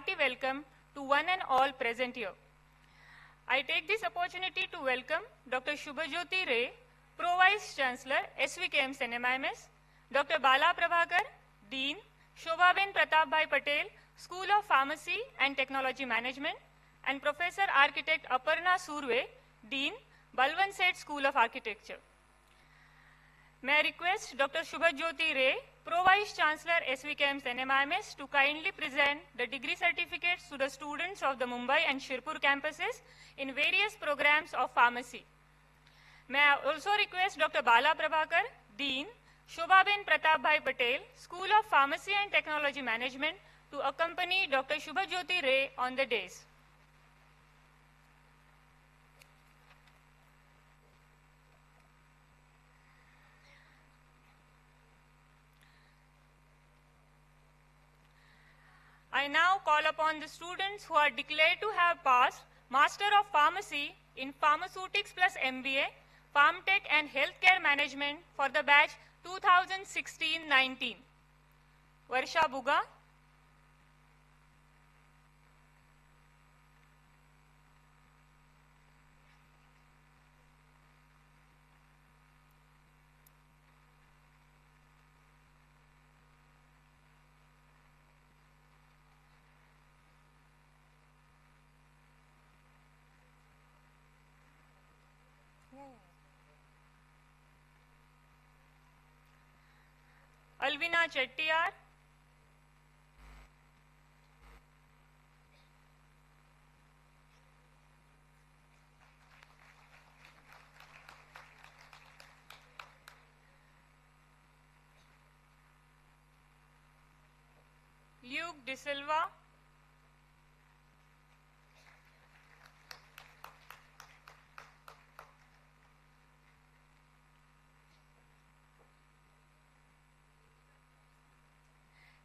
hearty welcome to one and all present here. I take this opportunity to welcome Dr. Shubhajyoti Ray, Pro Vice Chancellor, SVKM NMIMS, Dr. Bala Prabhakar, Dean, Shobhaben Pratapbhai Patel, School of Pharmacy and Technology Management, and Professor Architect Aparna Surve, Dean, Balwant Sheth School of Architecture. May I request Dr. Shubhajyoti Ray, Pro Vice Chancellor, SVKM NMIMS, to kindly present the degree certificates to the students of the Mumbai and Shirpur campuses in various programs of pharmacy. May I also request Dr. Bala Prabhakar, Dean, Shobhaben Pratapbhai Patel, School of Pharmacy and Technology Management, to accompany Dr. Shubhajyoti Ray on the dais. I now call upon the students who are declared to have passed Master of Pharmacy in Pharmaceutics plus MBA, PharmTech and Healthcare Management for the batch 2016-19. Varsha Buga. Alvina Chettiar. Luke De Silva.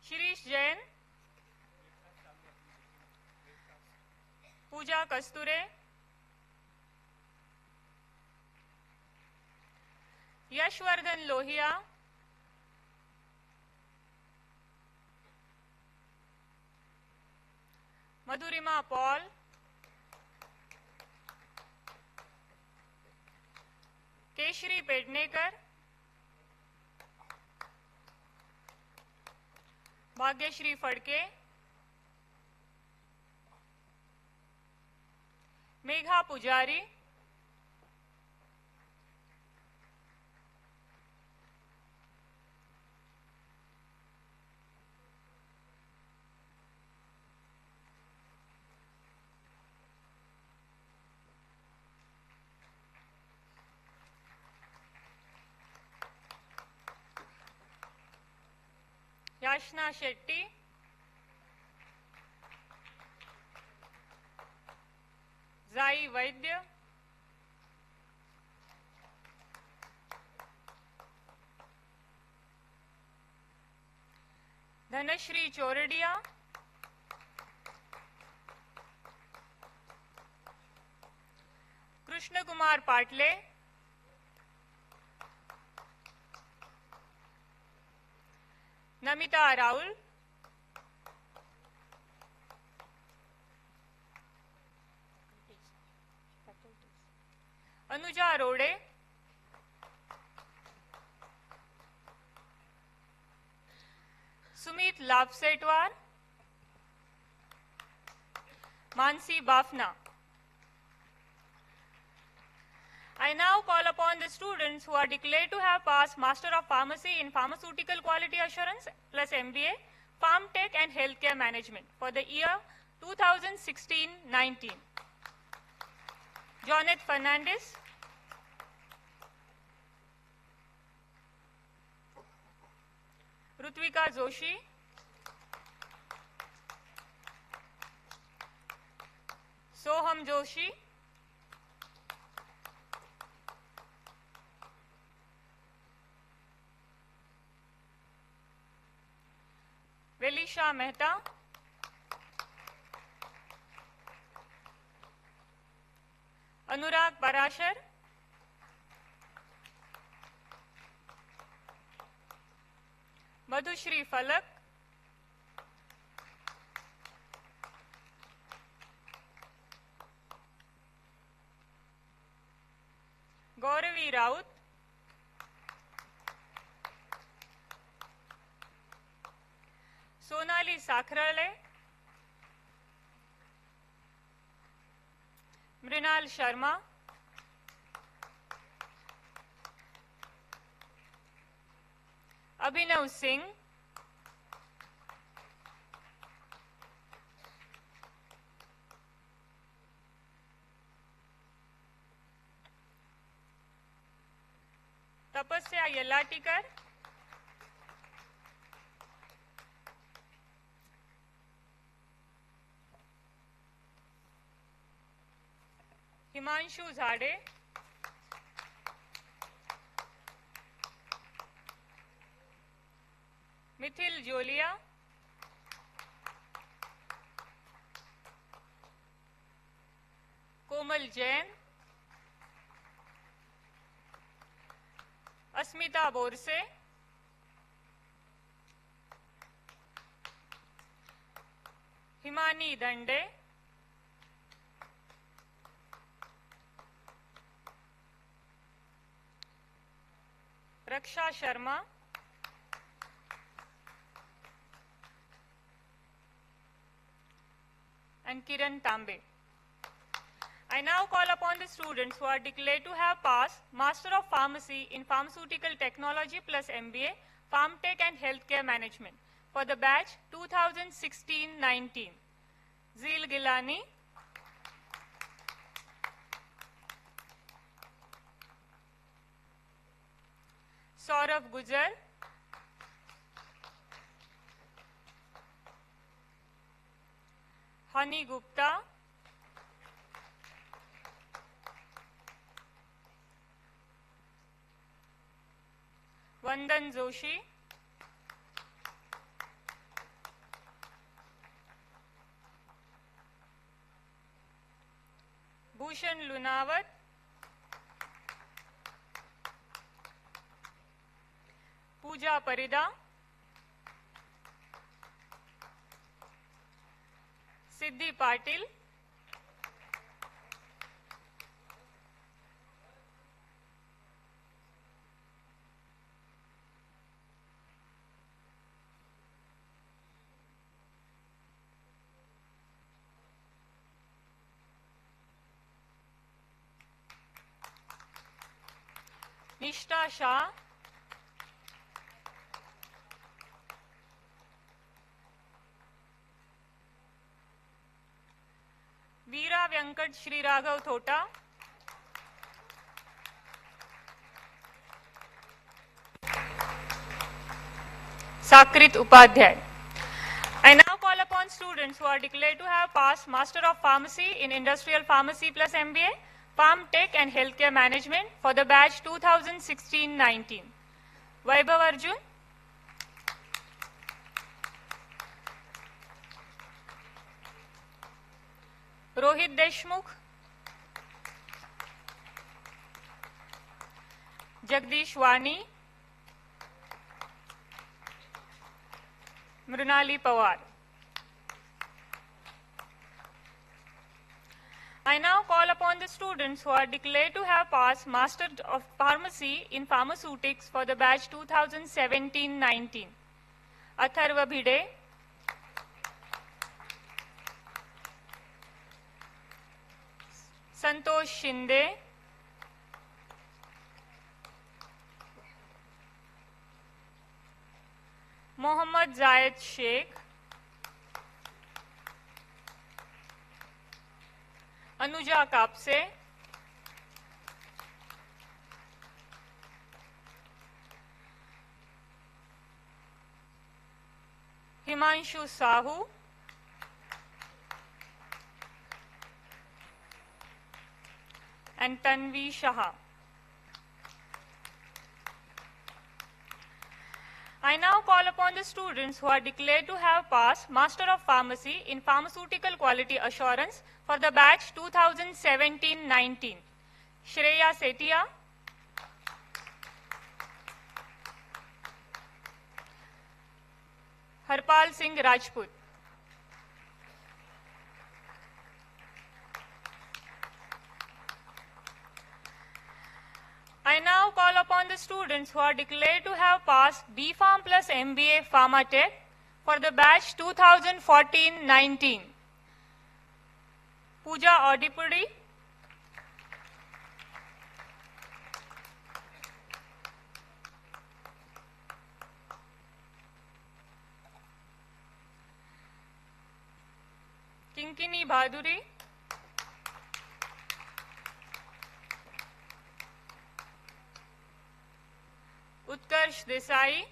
Shirish Jain. Pooja Kasture. Yashwardhan Lohia. Madhurima Paul. Keshri Pednekar. Bhagyashri Fadke. Megha Pujari. Yashna Shetty. Zai Vaidya. Dhanashri Choradia. Krishna Kumar Patle. Namita Raul. Anuja Rode. Sumit Lapsetwar. Mansi Bafna. I now call upon the students who are declared to have passed Master of Pharmacy in Pharmaceutical Quality Assurance plus MBA, PharmTech and Healthcare Management for the year 2016-19. Jonathan Fernandez. Rutvika Joshi. Soham Joshi. Velisha Mehta. Anurag Parashar. Madhushri Falak. Anjali Raut, Sonali Sakhrale, Mrinal Sharma, Abhinav Singh, Tapasya Yelatikar, Himanshu Zade, Mithil Jolia, Komal Jain, Asmita Borse, Himani Dande, Raksha Sharma, and Kiran Tambe. I now call upon the students who are declared to have passed Master of Pharmacy in Pharmaceutical Technology plus MBA, Pharmtech and Healthcare Management for the batch 2016-19. Zeel Gilani, Saurav Gujar, Hani Gupta, Vandan Joshi, Bhushan Lunawat, Pooja Parida, Siddhi Patil, Nishta Shah, Veera Venkat Shri Raghav Thota, Sakrit Upadhyay. I now call upon students who are declared to have passed Master of Pharmacy in Industrial Pharmacy plus MBA, Pharmtech and Healthcare Management for the batch 2016-19. Vaibhav Arjun, Rohit Deshmukh, Jagdish Wani, Mrunali Pawar. I now call upon the students who are declared to have passed Master of Pharmacy in Pharmaceutics for the batch 2017-19. Atharva Bhide, Santosh Shinde, Mohammad Zayed Sheikh, Anuja Kapse, Himanshu Sahu, and Tanvi Shah. I now call upon the students who are declared to have passed Master of Pharmacy in Pharmaceutical Quality Assurance for the batch 2017-19. Shreya Setia, Harpal Singh Rajput. I call upon the students who are declared to have passed B.Pharm plus MBA Pharma Tech for the batch 2014-19. Pooja Odipudi, Kinkini Bhaduri, Utkarsh Desai,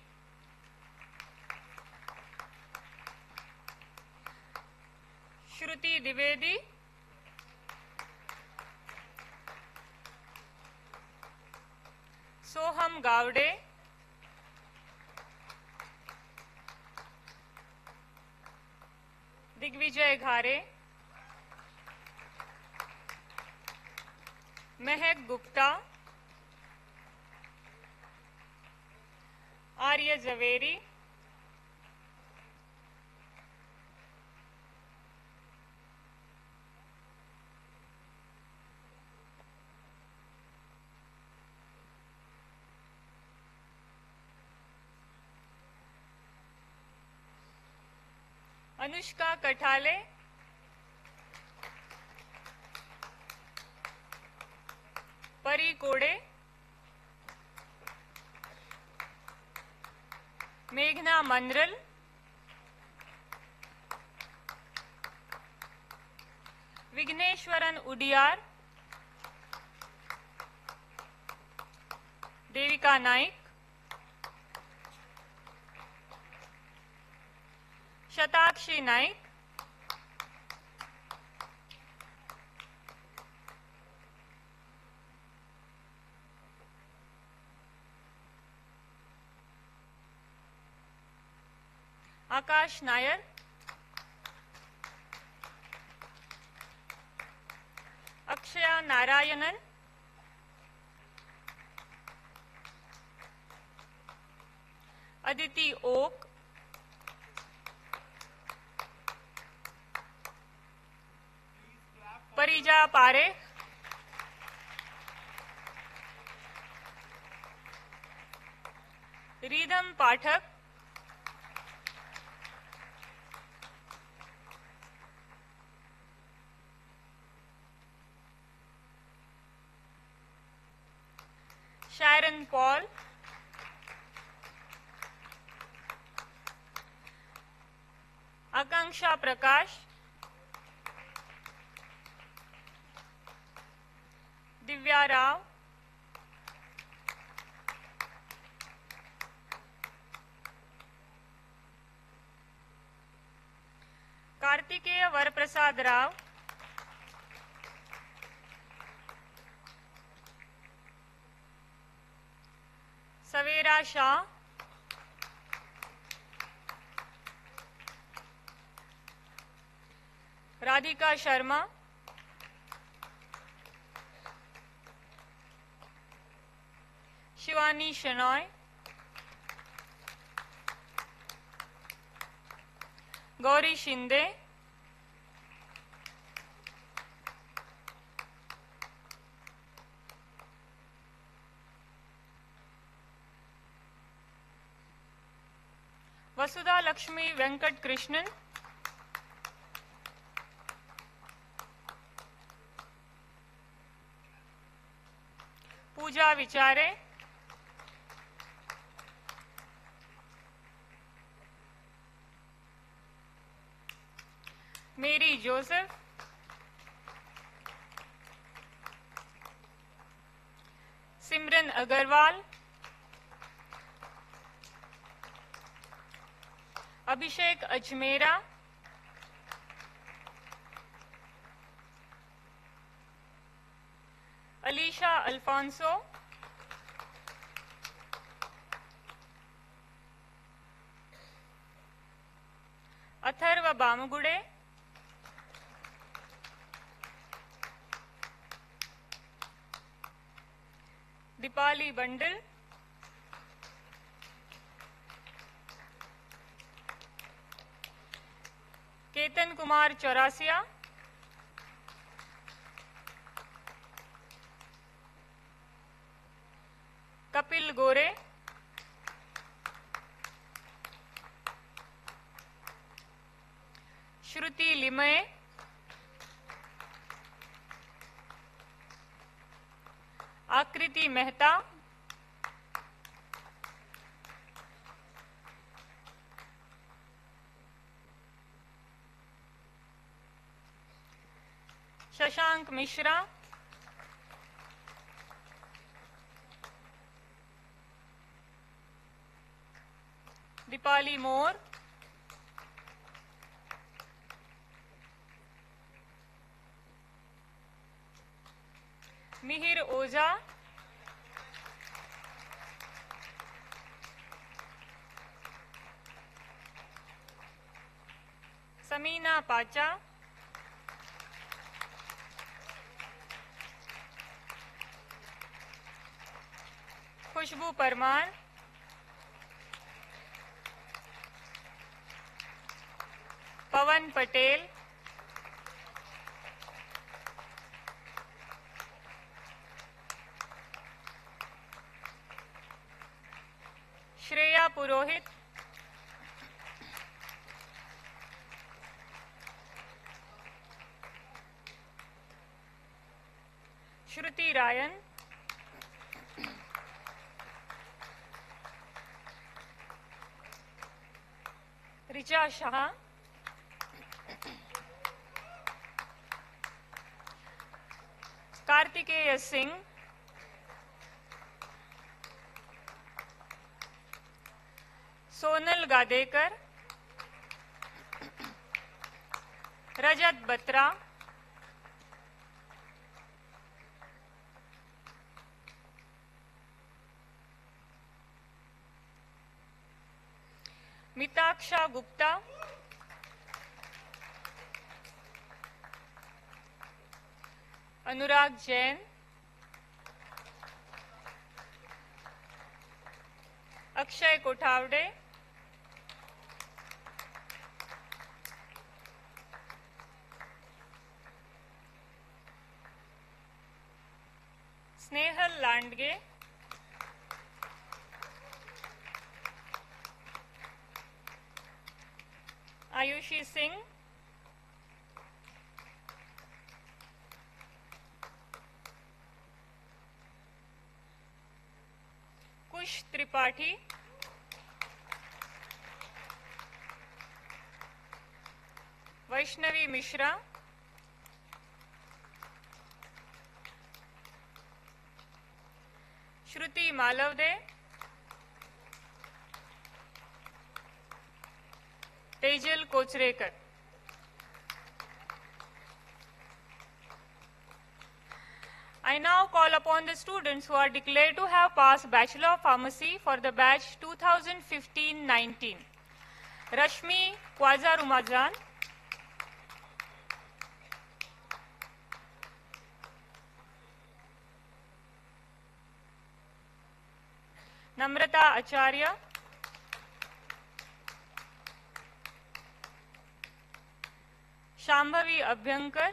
Shruti Divedi, Soham Gavde, Digvijay Ghare, Mehak Gupta, Arya Zaveri, Anushka Kathale, Pari Kode, Meghna Mandral, Vigneshwaran Udiyar, Devika Naik, Shatakshi Naik, Akash Nair, Akshaya Narayanan, Aditi Oak, Parija Parekh, Ridham Pathak, Sharon Paul, Akanksha Prakash, Divya Rao, Kartikeya Varaprasad Rao, Savera Shah, Radhika Sharma, Shivani Shenoy, Gauri Shinde, Vasudha Lakshmi Venkat Krishnan, Pooja Vichare, Mary Joseph, Simran Agarwal, Abhishek Ajmera, Alicia Alfonso, Atharva Bamugude, Dipali Bandal, Ketan Kumar Chaurasia, Kapil गोरे, श्रुति लिमये, आकृति मेहता, शशांक मिश्रा, दीपाली मोर, Mihir Ojha, Samina Pacha, Khushboo Parmar, Pawan Patel, Shreya Purohit, Shruti Rayan, Richa Shah, Kartikeya Singh, Sonal Gadekar, Rajat Batra, Mitaksha Gupta, Anurag Jain, Akshay Kothawade, Snehal Landge, Ayushi Singh, Kush Tripathi, Vaishnavi Mishra, Shruti Malvade, Tejal Kochrekar. I now call upon the students who are declared to have passed Bachelor of Pharmacy for the batch 2015-19. Rashmi Quazarumazan, Namrata Acharya, Shambhavi Abhyankar,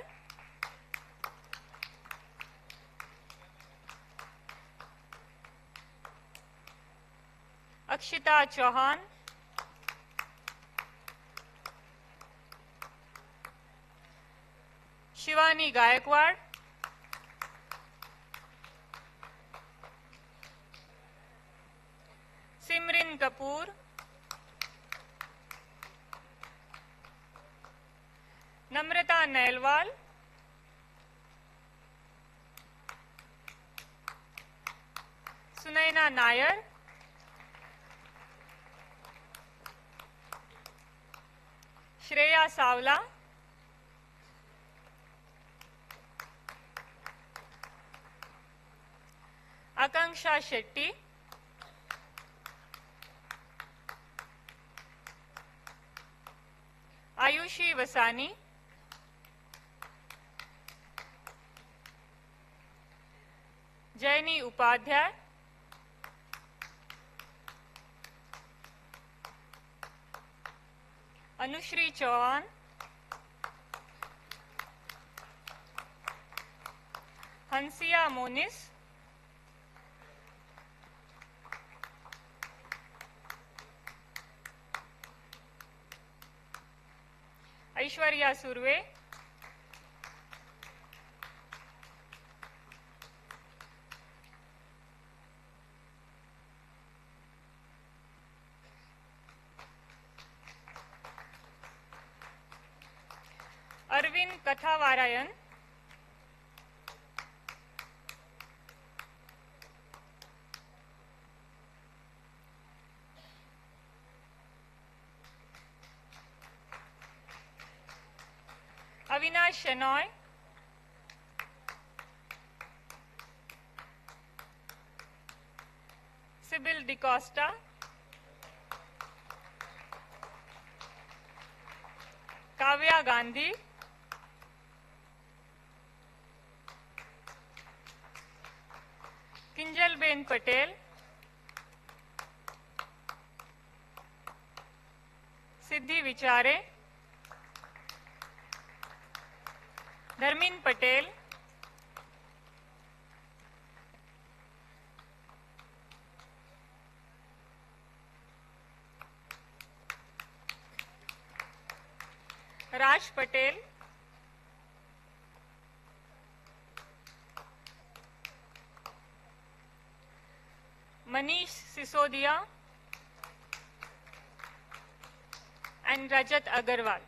Akshita Chauhan, Shivani Gaikwad, Simran Kapoor, Namrata Nailwal, Sunaina Nair, Shreya Savla, Akanksha Shetty, Ayushi Vasani, Jaini Upadhyay, Anushree Chauhan, Hansiya Monis, Aishwarya Surve, Arvind Kathavarayan, Avinash Shenoy, Sybil D'Costa, Kavya Gandhi, Kinjalben Patel, Siddhi Vichare, Dharmin Patel, Raj Patel, Manish Sisodia and Rajat Agarwal.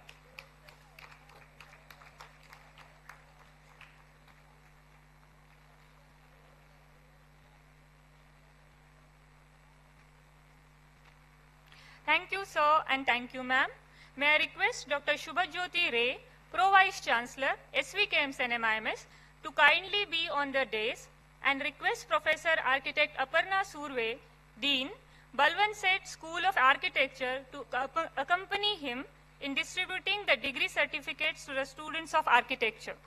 Thank you, sir, and thank you, ma'am. May I request Dr. Shubhajyoti Ray, Pro Vice Chancellor, SVKM NMIMS, to kindly be on the dais and request Professor Architect Aparna Surve, Dean, Balwant Sheth School of Architecture, to accompany him in distributing the degree certificates to the students of architecture.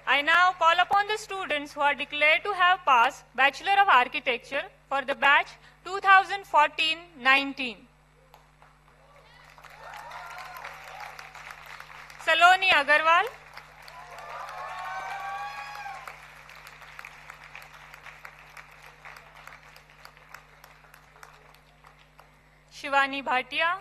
I now call upon the students who are declared to have passed Bachelor of Architecture for the batch 2014-19. Saloni Agarwal, Shivani Bhatia,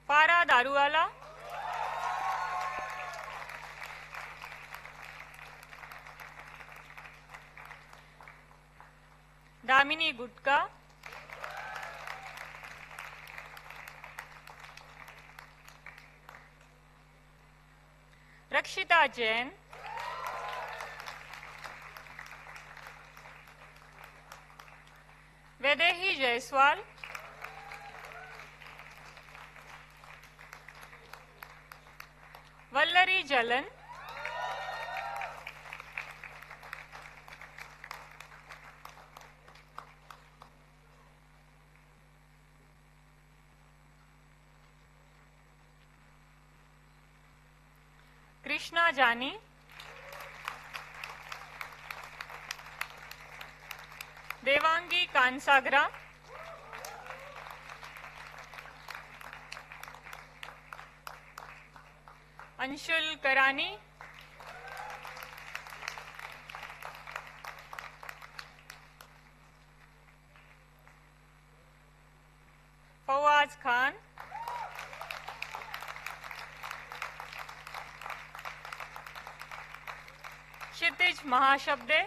Farah Daruwala, Damini Gutka, Rakshita Jain, Vedehi Jaiswal, Vallari Jalan, Krishna Jani, Devangi Kansagra, Anshul Karani, Fawaz Khan, Kshitij Mahashabde,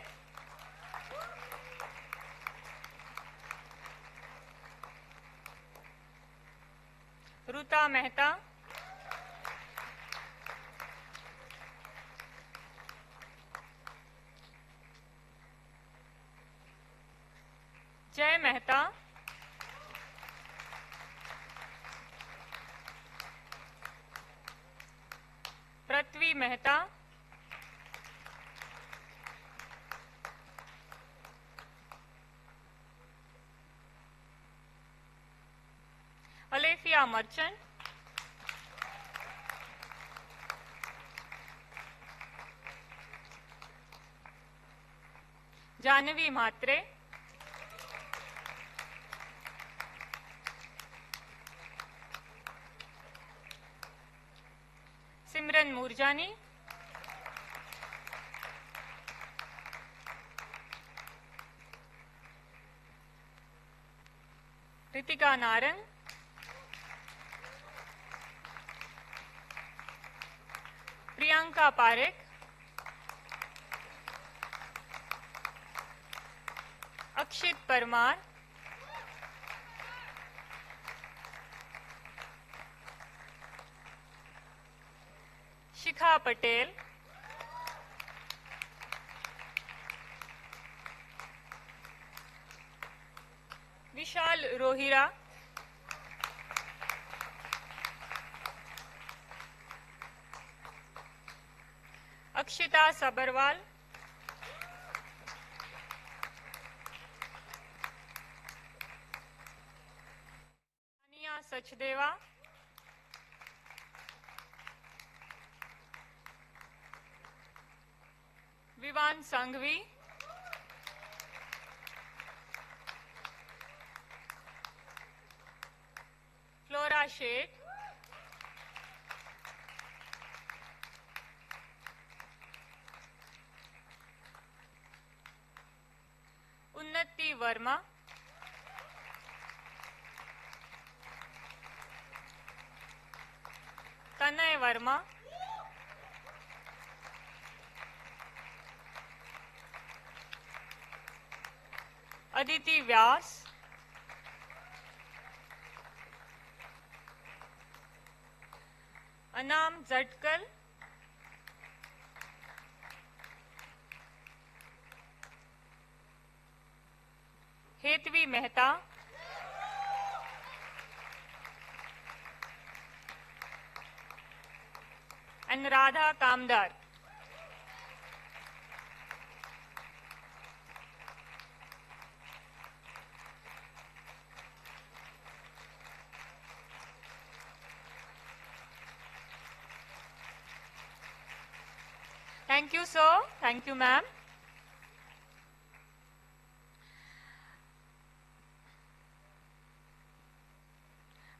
Ruta Mehta, Jay Mehta, Prithvi Mehta, Alethea Merchant, Janvi Mhatre, Simran Murjani, Ritika Narang, Priyanka Parekh, Akshit Parmar, Shikha Patel, Vishal Rohira, Akshita Sabarwal, Ania Sachdeva, Vivan Sanghvi, Flora Sheikh, Unnati Verma, Tanay Verma, Aditi Vyas, Anam Zatkal, Hetvi Mehta, and Radha Kamdar. Thank you, sir. Thank you, ma'am.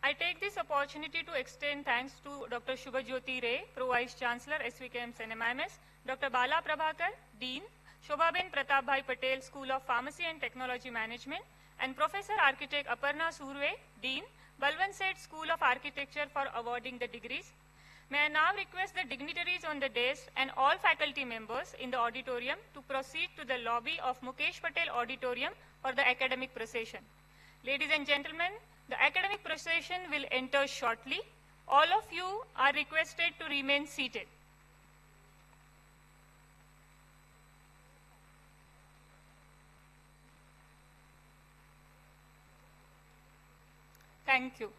I take this opportunity to extend thanks to Dr. Shubhajyoti Ray, Pro Vice Chancellor, SVKMs and MIMS, Dr. Bala Prabhakar, Dean, Shobhaben Pratap Bhai Patel, School of Pharmacy and Technology Management, and Professor Architect Aparna Surve, Dean, Balwant Sheth School of Architecture for awarding the degrees. May I now request the dignitaries on the dais and all faculty members in the auditorium to proceed to the lobby of Mukesh Patel Auditorium for the academic procession. Ladies and gentlemen, the academic procession will enter shortly. All of you are requested to remain seated. Thank you.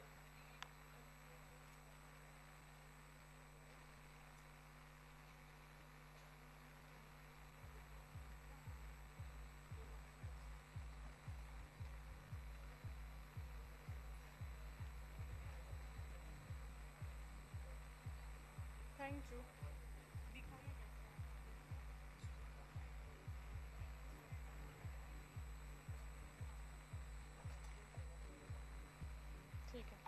Thank you. ठीक है.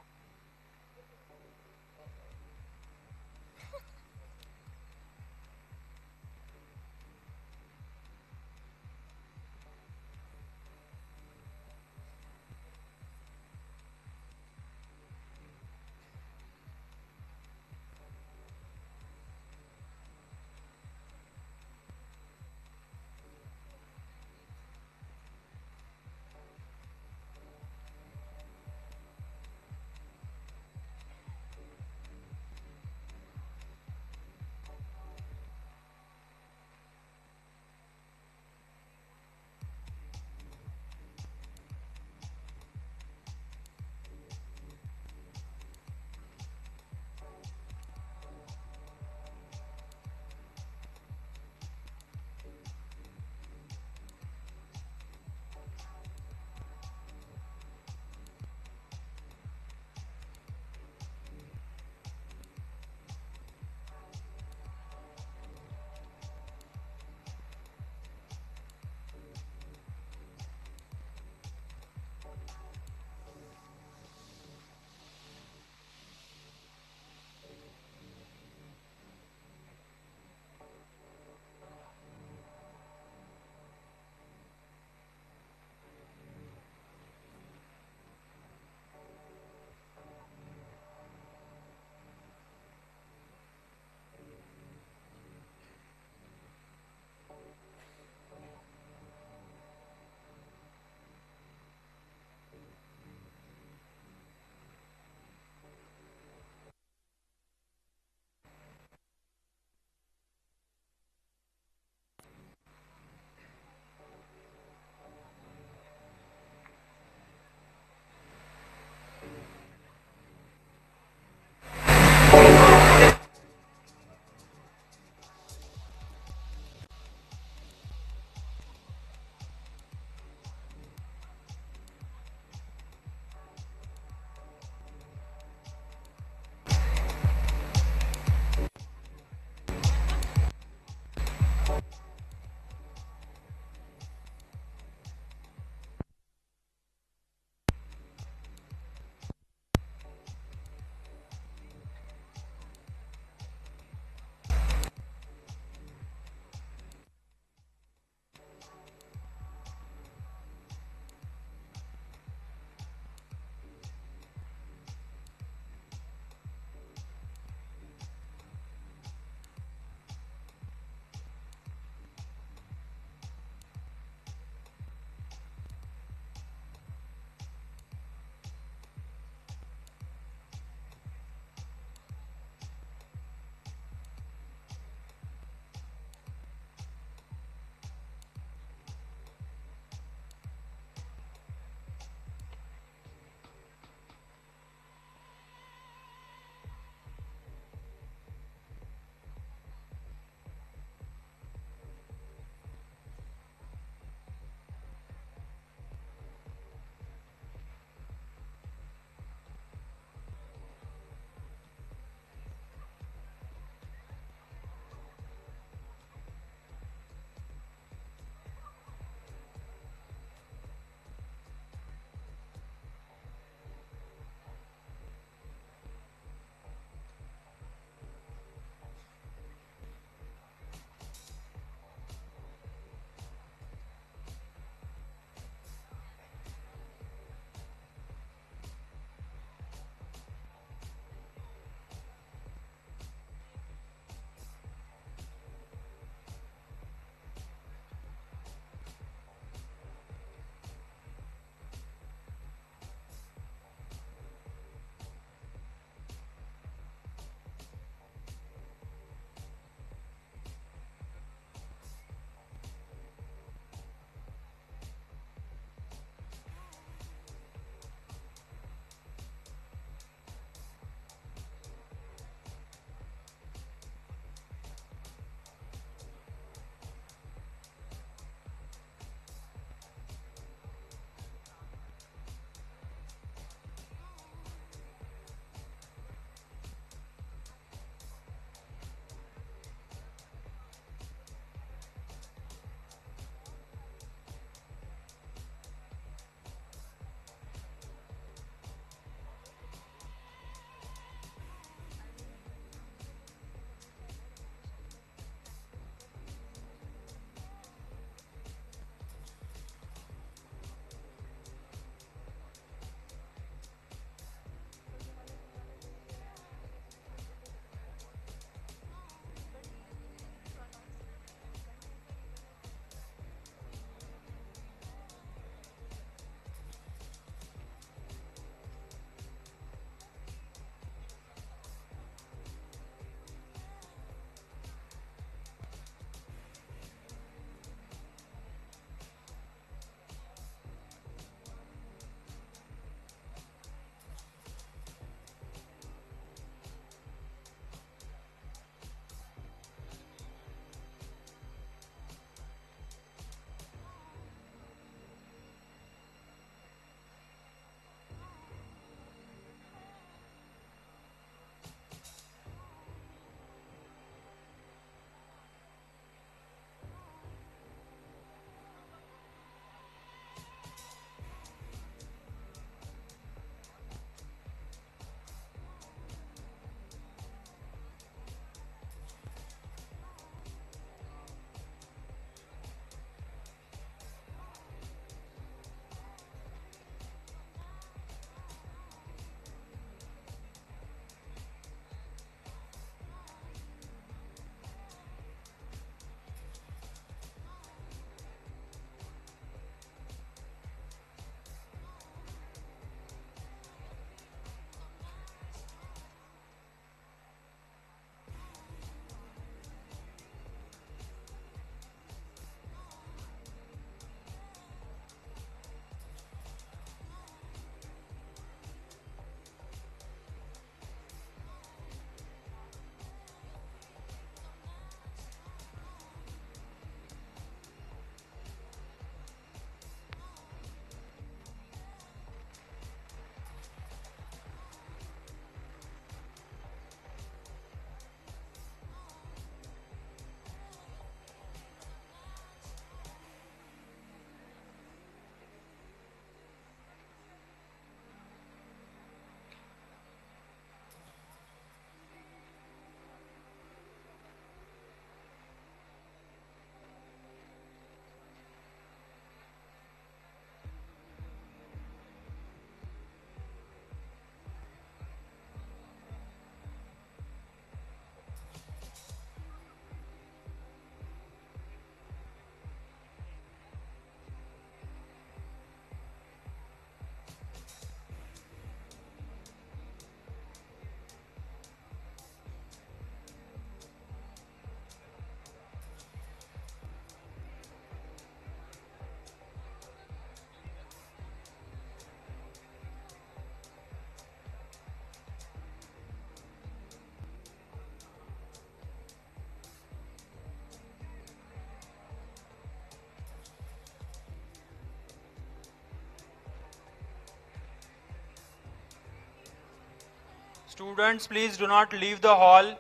Students, please do not leave the hall.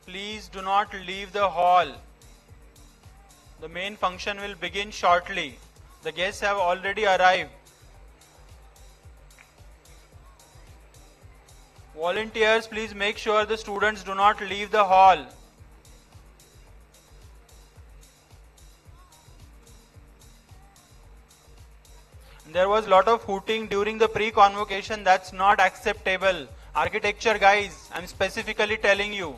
Please do not leave the hall. The main function will begin shortly. The guests have already arrived. Volunteers, please make sure the students do not leave the hall. There was a lot of hooting during the pre-convocation. That's not acceptable. Architecture guys, I'm specifically telling you.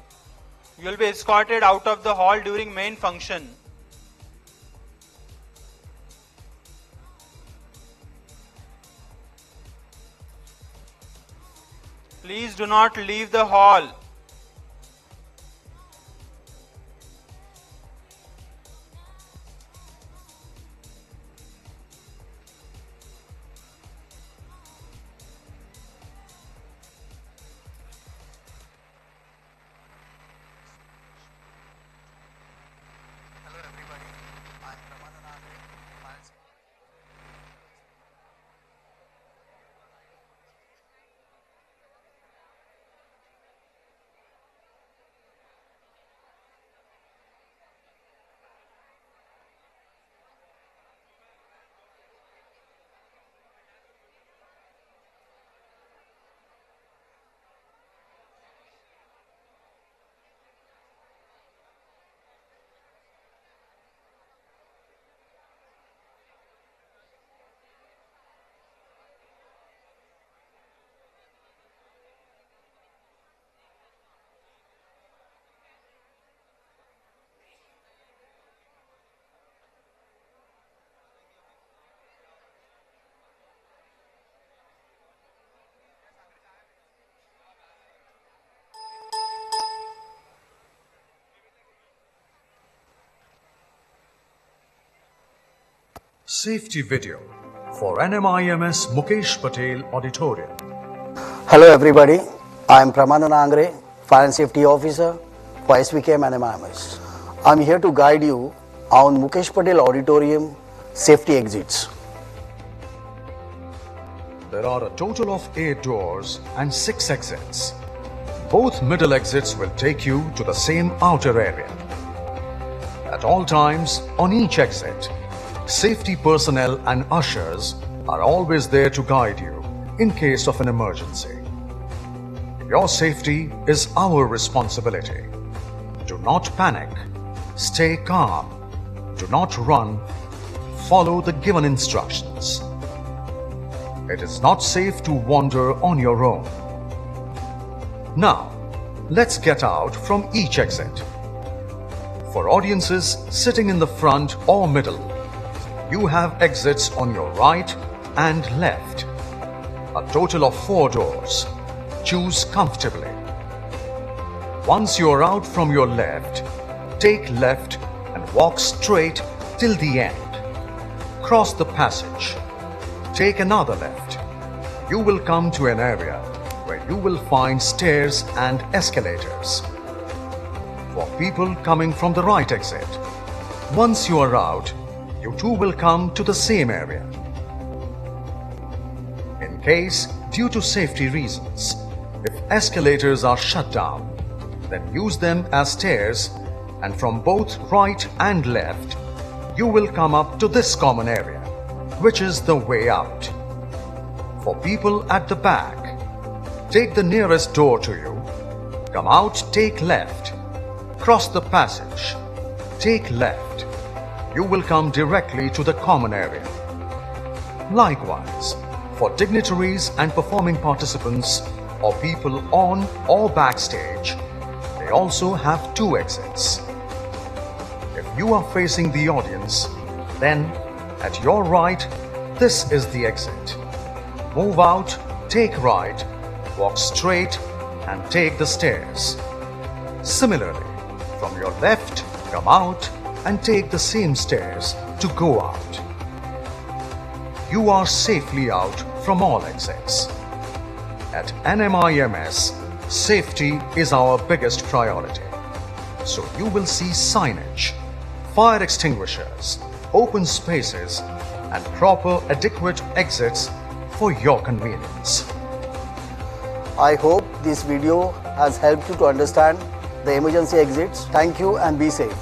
You will be escorted out of the hall during main function. Please do not leave the hall. Safety video for NMIMS Mukesh Patel Auditorium. Hello everybody, I am Pramanana Angre, Fire and Safety Officer for SVKM and NMIMS. I am here to guide you on Mukesh Patel Auditorium safety exits. There are a total of 8 doors and 6 exits. Both middle exits will take you to the same outer area. At all times, on each exit, safety personnel and ushers are always there to guide you in case of an emergency. Your safety is our responsibility. Do not panic. Stay calm. Do not run. Follow the given instructions. It is not safe to wander on your own. Now, let's get out from each exit. For audiences sitting in the front or middle, you have exits on your right and left. A total of 4 doors. Choose comfortably. Once you are out from your left, take left and walk straight till the end. Cross the passage. Take another left. You will come to an area where you will find stairs and escalators. For people coming from the right exit, once you are out, you too will come to the same area. In case, due to safety reasons, if escalators are shut down, then use them as stairs, and from both right and left, you will come up to this common area, which is the way out. For people at the back, take the nearest door to you, come out, take left, cross the passage, take left. You will come directly to the common area. Likewise, for dignitaries and performing participants or people on or backstage, they also have 2 exits. If you are facing the audience, then at your right, this is the exit. Move out, take right, walk straight and take the stairs. Similarly, from your left, come out and take the same stairs to go out. You are safely out from all exits. At NMIMS, safety is our biggest priority. So you will see signage, fire extinguishers, open spaces, and proper adequate exits for your convenience. I hope this video has helped you to understand the emergency exits. Thank you and be safe.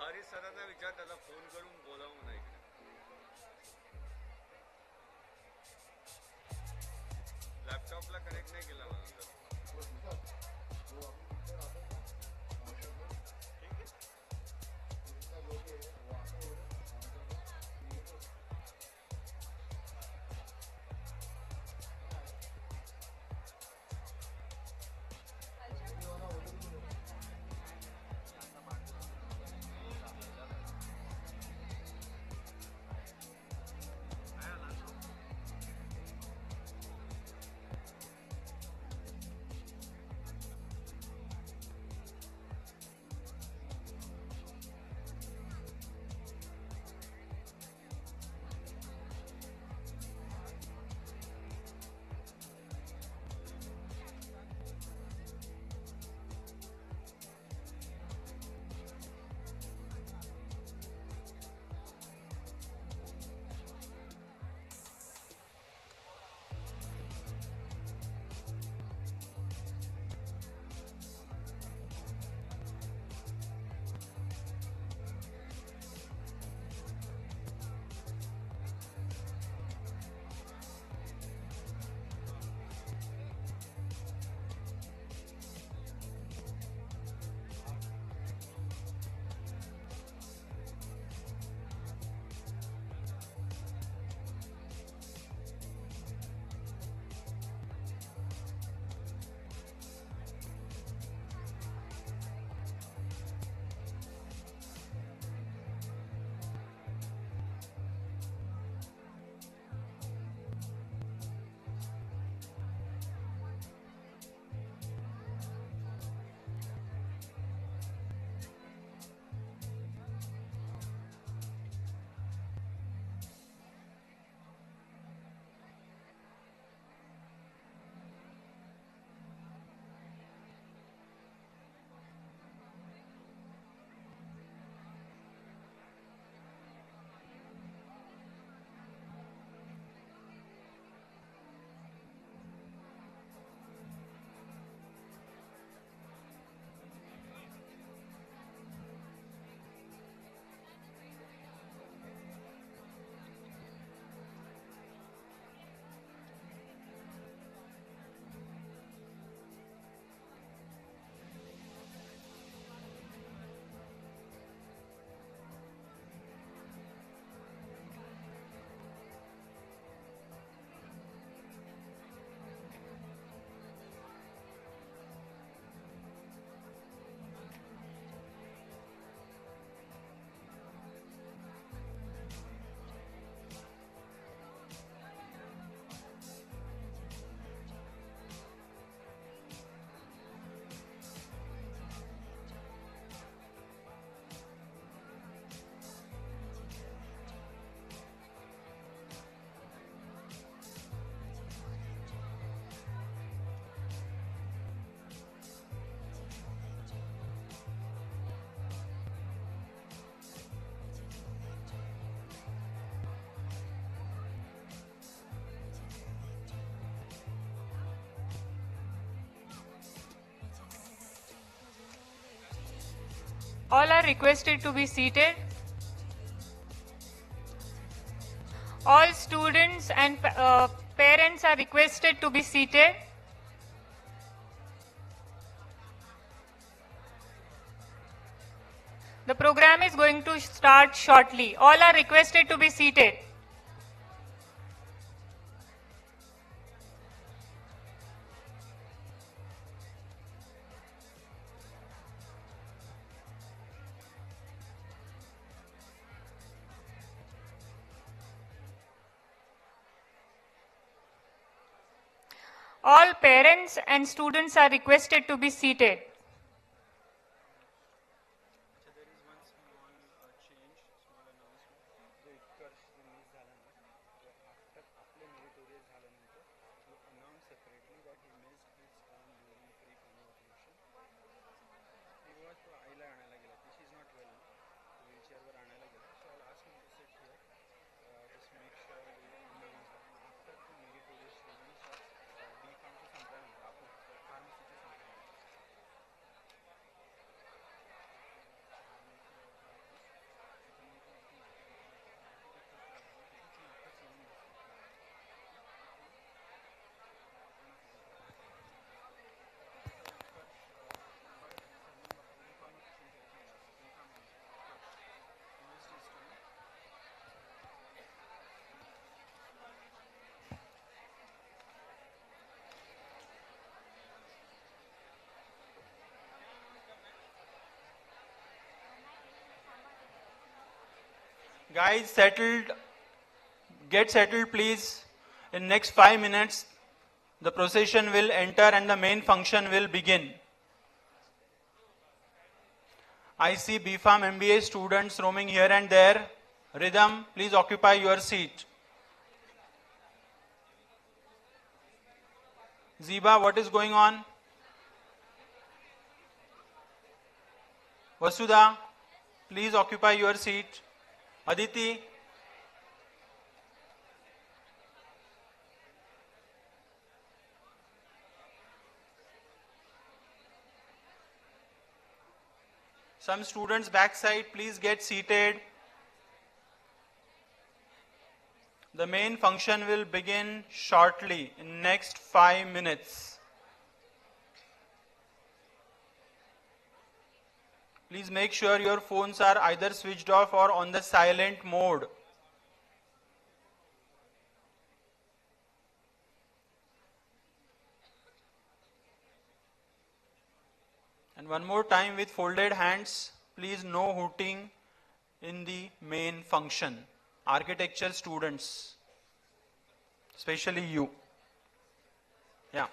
Harish सरांना विचार त्याला phone करून बोलावं म्हणा इकडे. लॅपटॉपला connect नाही केला मला तर. All are requested to be seated. All students and parents are requested to be seated. The program is going to start shortly. All are requested to be seated. All parents and students are requested to be seated. Guys, settled. Get settled, please. In next 5 minutes, the procession will enter and the main function will begin. I see BPharm MBA students roaming here and there. Rhythm, please occupy your seat. Ziba, what is going on? Vasudha, please occupy your seat. Aditi, some students backside, please get seated. The main function will begin shortly in next 5 minutes. Please make sure your phones are either switched off or on the silent mode. And one more time with folded hands, please no hooting in the main function. Architecture students, especially you. Yeah.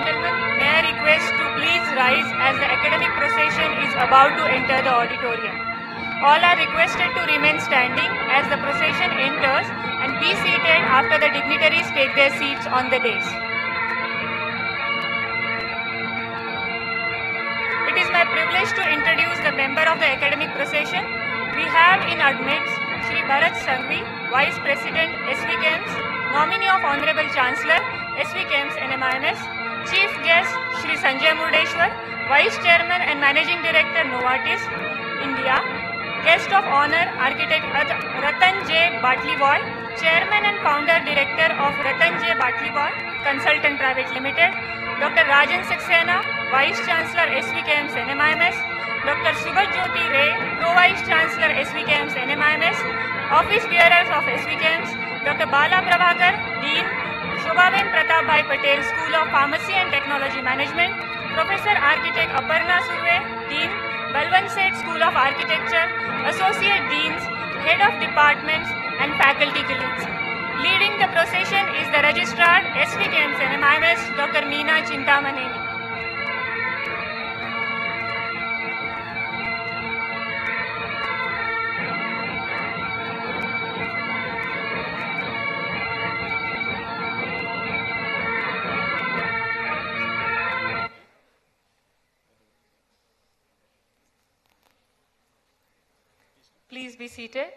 gentlemen, may I request to please rise as the academic procession is about to enter the auditorium. All are requested to remain standing as the procession enters and be seated after the dignitaries take their seats on the dais. It is my privilege to introduce the member of the academic procession. We have in our midst Shri Bharat Sanghvi, Vice President SVKMS, nominee of Honorable Chancellor SVKMS NMIMS, Chief Guest Shri Sanjay Murdeshwar, Vice Chairman and Managing Director Novartis, India, Guest of Honor Architect Ratan J. Batliboy, Chairman and Founder Director of Ratan J. Batliboy Consultant Private Limited, Dr. Rajan Saxena, Vice Chancellor SVKMS NMIMS, Dr. Subhajyoti Ray, Pro-Vice Chancellor SVKMS NMIMS, Office Bearers of SVKMS, Dr. Bala Prabhakar, Dean, Shobhaben Pratap Bhai Patel, School of Pharmacy and Technology Management, Professor Architect Aparna Surve, Dean, Balwant Sheth, School of Architecture, Associate Deans, Head of Departments and Faculty colleagues. Leading the procession is the Registrar SVKMS NMIMS, Dr. Meena Chintamaneni. Please be seated.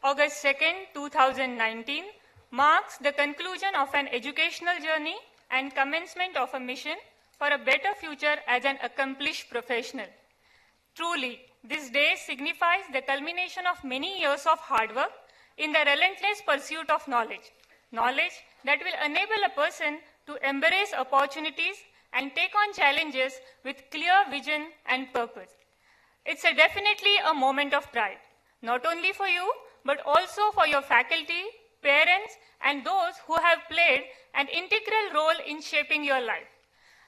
August 2nd, 2019 marks the conclusion of an educational journey and commencement of a mission for a better future as an accomplished professional. Truly, this day signifies the culmination of many years of hard work in the relentless pursuit of knowledge. Knowledge that will enable a person to embrace opportunities and take on challenges with clear vision and purpose. It's definitely a moment of pride, not only for you, but also for your faculty, parents, and those who have played an integral role in shaping your life,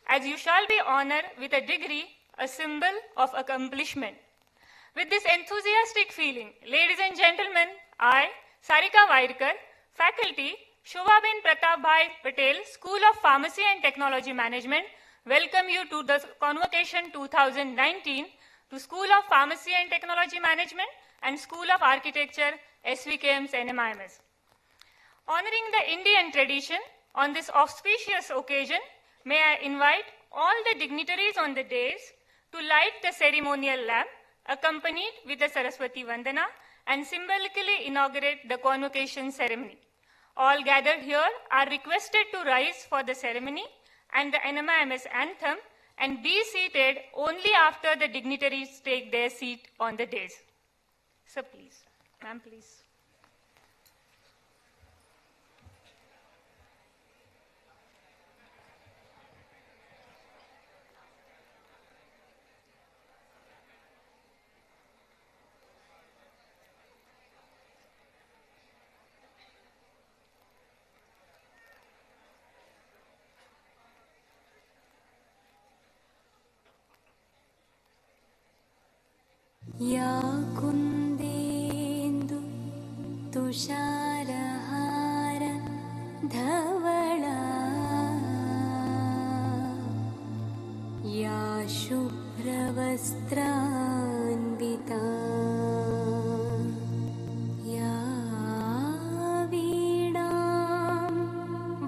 as you shall be honored with a degree, a symbol of accomplishment. With this enthusiastic feeling, ladies and gentlemen, I, Sarika Vairkar, faculty, Shobhaben Pratap Bhai Patel, School of Pharmacy and Technology Management, welcome you to the Convocation 2019 to School of Pharmacy and Technology Management and School of Architecture, SVKMS NMIMS. Honoring the Indian tradition, on this auspicious occasion, may I invite all the dignitaries on the dais to light the ceremonial lamp, accompanied with the Saraswati Vandana, and symbolically inaugurate the convocation ceremony. All gathered here are requested to rise for the ceremony and the NMIMS anthem and be seated only after the dignitaries take their seat on the dais. Sir, please. Ma'am, please. या कुन्देन्दु तुषारहार धवला या शुभ्रवस्त्रान्विता या वीणां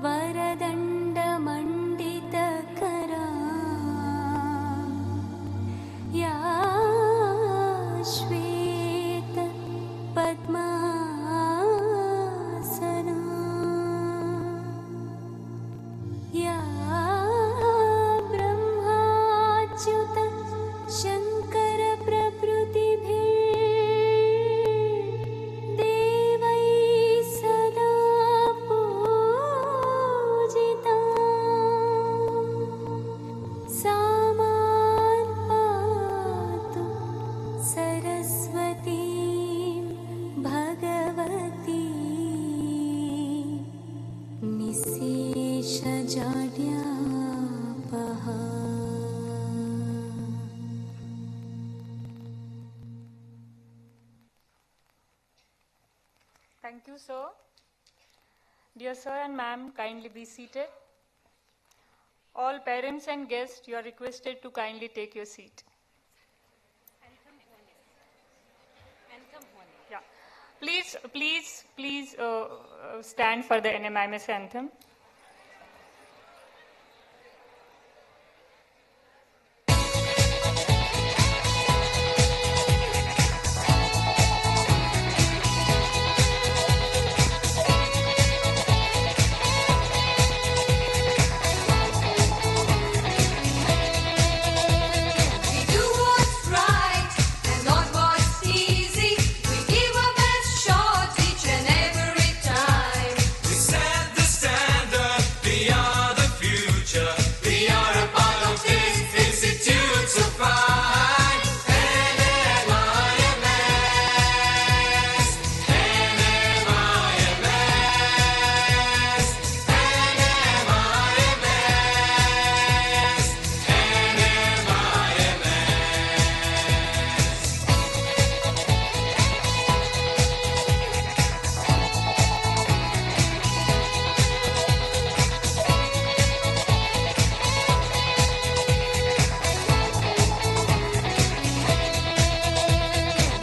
वरदण्डमण्डितकरा या श्वेत पद्मासना या ब्रह्माच्युत Shankar you, sir. Dear sir and ma'am, kindly be seated. All parents and guests, you are requested to kindly take your seat. Yeah. Please stand for the NMIMS anthem. We do what's right and not what's easy. We give our best shot each and every time. We set the standard, we are the future. We are a part of this institute so fine. NMIMS, NMIMS,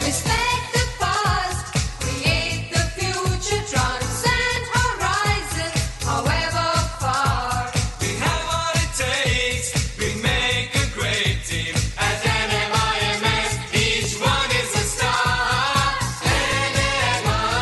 Respect the past, create the future, transcend horizons, however far. We have what it takes, we make a great team. At NMIMS, each one is a star. NMIMS,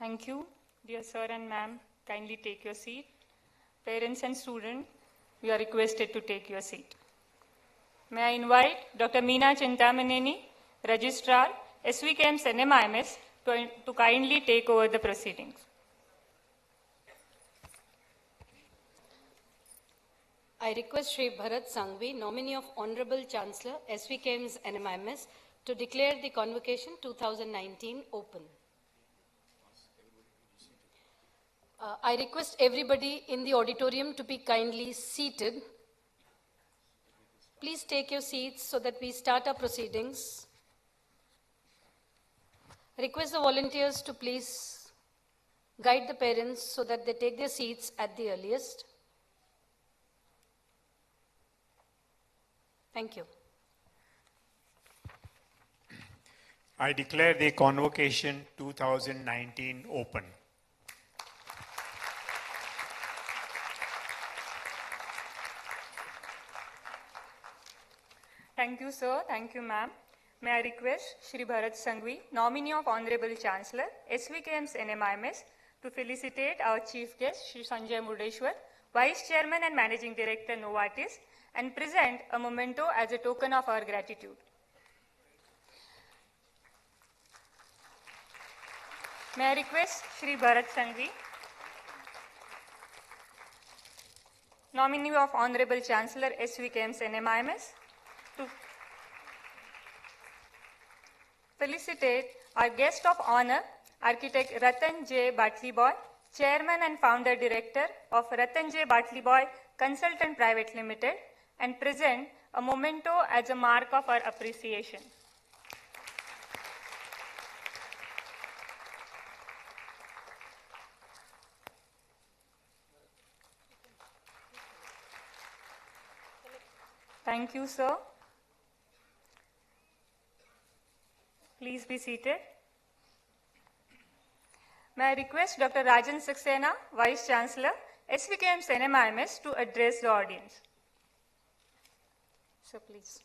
Thank you, dear sir and ma'am. Kindly take your seat. Parents and students, you are requested to take your seat. May I invite Dr. Meena Chintamaneni, Registrar, SVKM's NMIMS, to kindly take over the proceedings. I request Shri Bharat Sanghvi, nominee of Honorable Chancellor, SVKM's NMIMS, to declare the Convocation 2019 open. I request everybody in the auditorium to be kindly seated. Please take your seats so that we start our proceedings. I request the volunteers to please guide the parents so that they take their seats at the earliest. Thank you. I declare the Convocation 2019 open. Thank you, sir. Thank you, ma'am. May I request Shri Bharat Sanghvi, nominee of Honorable Chancellor, SVKM's NMIMS, to felicitate our chief guest, Shri Sanjay Murdeshwar, Vice Chairman and Managing Director, Novartis, and present a memento as a token of our gratitude. May I request Shri Bharat Sanghvi, nominee of Honorable Chancellor, SVKM's NMIMS, to felicitate our guest of honor, Architect Ratan J. Batliboy, Chairman and Founder Director of Ratan J. Batliboy Consultant Private Limited, and present a memento as a mark of our appreciation. Thank you, sir. Please be seated. May I request Dr. Rajan Saxena, Vice Chancellor, SVKM's NMIMS, to address the audience. So please.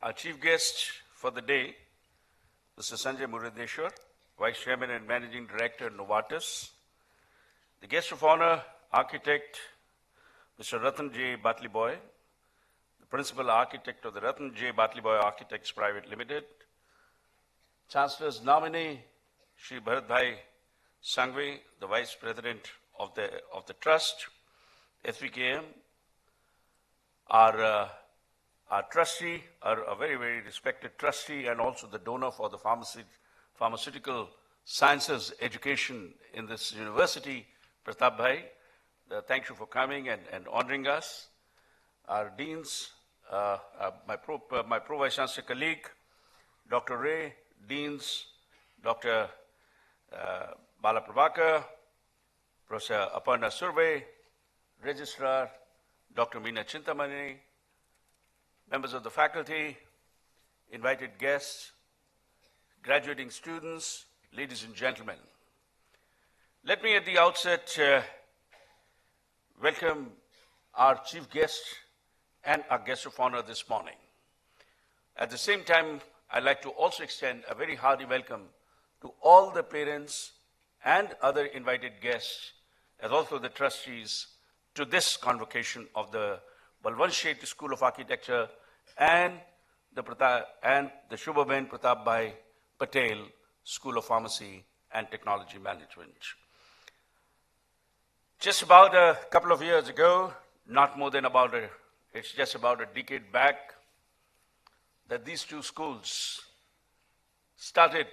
Our chief guest for the day, Mr. Sanjay Murdeshwar, Vice Chairman and Managing Director, Novartis. The guest of honor, Architect Mr. Ratan J. Batliboy, the Principal Architect of the Ratan J. Batliboy Architects Private Limited. Chancellor's nominee, Shri Bharat Sangvi, the Vice President of the Trust, SVKM, our trustee, a very, very respected trustee, and also the donor for the pharmaceutical sciences education in this university, Pratap Bhai. Thank you for coming and honoring us. Our deans, my Pro-Vice Chancellor colleague, Dr. Ray, deans, Dr. Bala Prabhakar, Professor Aparna Surve, Registrar, Dr. Meena Chintamani, members of the faculty, invited guests, graduating students, ladies and gentlemen. Let me at the outset welcome our chief guest and our guest of honor this morning. At the same time, I'd like to also extend a very hearty welcome to all the parents and other invited guests, as also the trustees, to this convocation of the Balwant Sheth School of Architecture and the Shubhaben Pratap Bhai Patel School of Pharmacy and Technology Management. Just about a couple of years ago, not more than it's just about a decade back, that these two schools started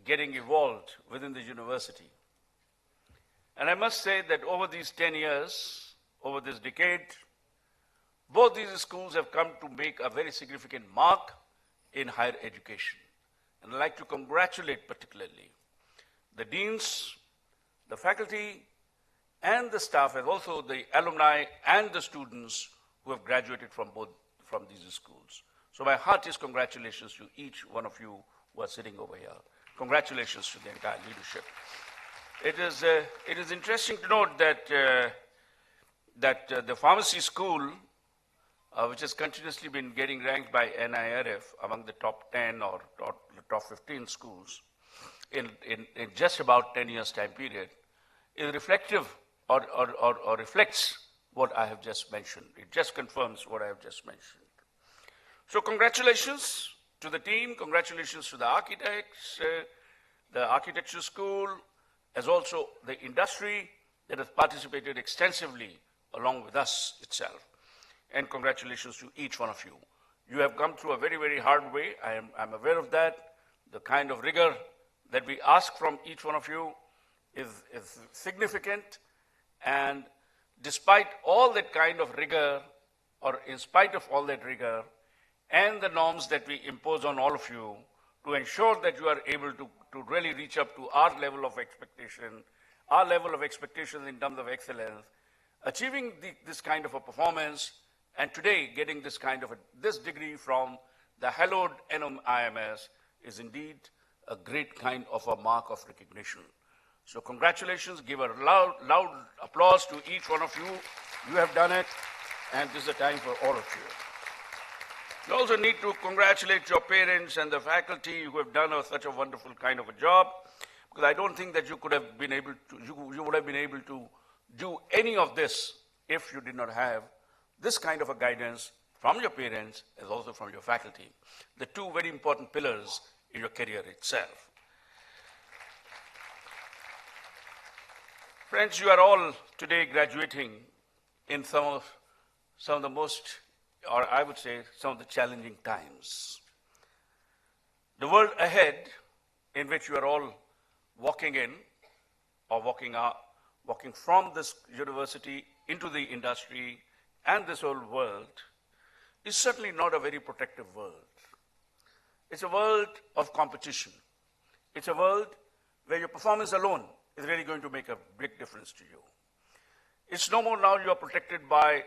getting evolved within the university. And I must say that over these 10 years, over this decade, both these schools have come to make a very significant mark in higher education. And I'd like to congratulate particularly the deans, the faculty, and the staff, and also the alumni and the students who have graduated from these schools. So my heartiest congratulations to each one of you who are sitting over here. Congratulations to the entire leadership. It is interesting to note that the pharmacy school, which has continuously been getting ranked by NIRF among the top 10 or top 15 schools in just about 10 years time period, is reflective or reflects what I have just mentioned. It just confirms what I have just mentioned. So congratulations to the team, congratulations to the architects, the architecture school, as also the industry that has participated extensively along with us itself. And congratulations to each one of you. You have come through a very, very hard way. I'm aware of that. The kind of rigor that we ask from each one of you is significant. And despite all that kind of rigor, or in spite of all that rigor, and the norms that we impose on all of you to ensure that you are able to really reach up to our level of expectation in terms of excellence, achieving this kind of a performance, and today getting this degree from the hallowed NIMS is indeed a great kind of a mark of recognition. So congratulations, give a loud applause to each one of you. You have done it, and this is a time for all of you. You also need to congratulate your parents and the faculty who have done such a wonderful kind of a job, because I don't think that you would have been able to do any of this if you did not have this kind of a guidance from your parents as also from your faculty, the two very important pillars in your career itself. Friends, you are all today graduating in some of the most, or I would say, some of the challenging times. The world ahead in which you are all walking in, or walking from this university into the industry and this whole world, is certainly not a very protective world. It's a world of competition. It's a world where your performance alone is really going to make a big difference to you. It's no more now you are protected by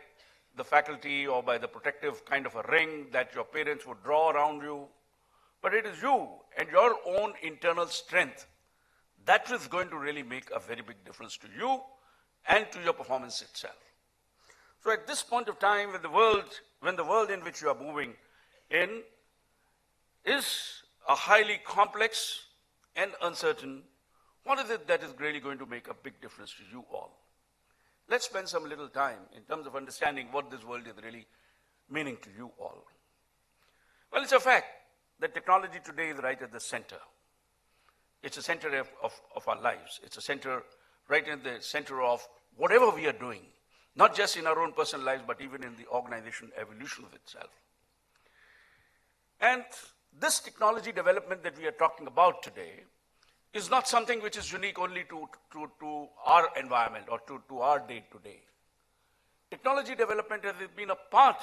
the faculty or by the protective kind of a ring that your parents would draw around you, but it is you and your own internal strength that is going to really make a very big difference to you and to your performance itself. So at this point of time, when the world in which you are moving in is a highly complex and uncertain, what is it that is really going to make a big difference to you all? Let's spend some little time in terms of understanding what this world is really meaning to you all. Well, it's a fact that technology today is right at the center. it's a center of our lives. It's a center, right in the center of whatever we are doing, not just in our own personal lives, but even in the organization evolution of itself. And this technology development that we are talking about today is not something which is unique only to our environment or to our day-to-day. Technology development has been a part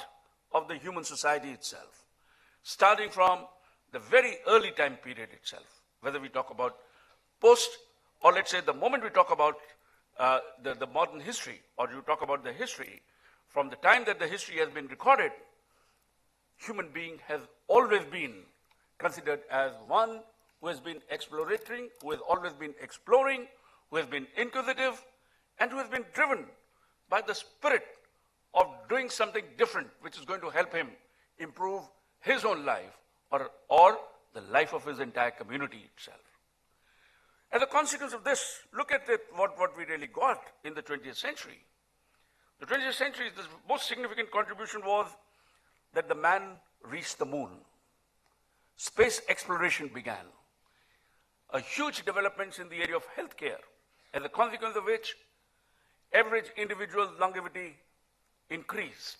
of the human society itself, starting from the very early time period itself, whether we talk about post, or let's say the moment we talk about the modern history, or you talk about the history, from the time that the history has been recorded, human being has always been considered as one who has been exploratory, who has always been exploring, who has been inquisitive, and who has been driven by the spirit of doing something different, which is going to help him improve his own life or the life of his entire community itself. As a consequence of this, look at what we really got in the 20th century. The 20th century, the most significant contribution was that the man reached the moon. Space exploration began. A huge developments in the area of healthcare, as a consequence of which average individual longevity increased,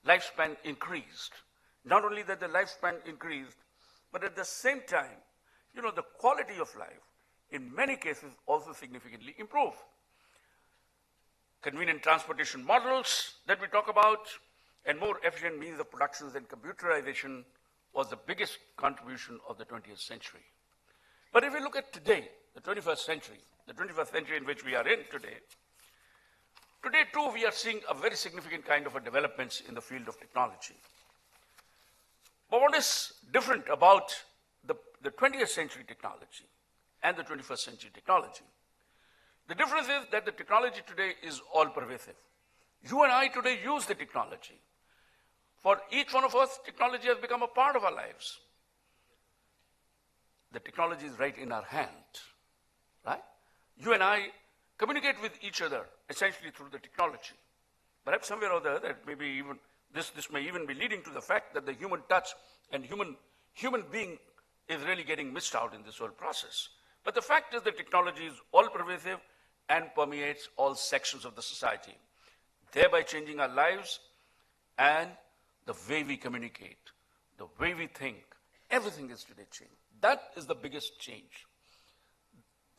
lifespan increased. Not only that the lifespan increased, but at the same time, the quality of life in many cases also significantly improved. Convenient transportation models that we talk about and more efficient means of productions and computerization was the biggest contribution of the 20th century. But if we look at today, the 21st century in which we are in today too we are seeing a very significant kind of a developments in the field of technology. But what is different about the 20th century technology and the 21st century technology? The difference is that the technology today is all pervasive. You and I today use the technology. For each one of us, technology has become a part of our lives. The technology is right in our hand, right? You and I communicate with each other essentially through the technology. Perhaps somewhere or the other, maybe even this may even be leading to the fact that the human touch and human being is really getting missed out in this whole process. But the fact is that technology is all pervasive and permeates all sections of the society, thereby changing our lives and the way we communicate, the way we think. Everything is today changed. That is the biggest change.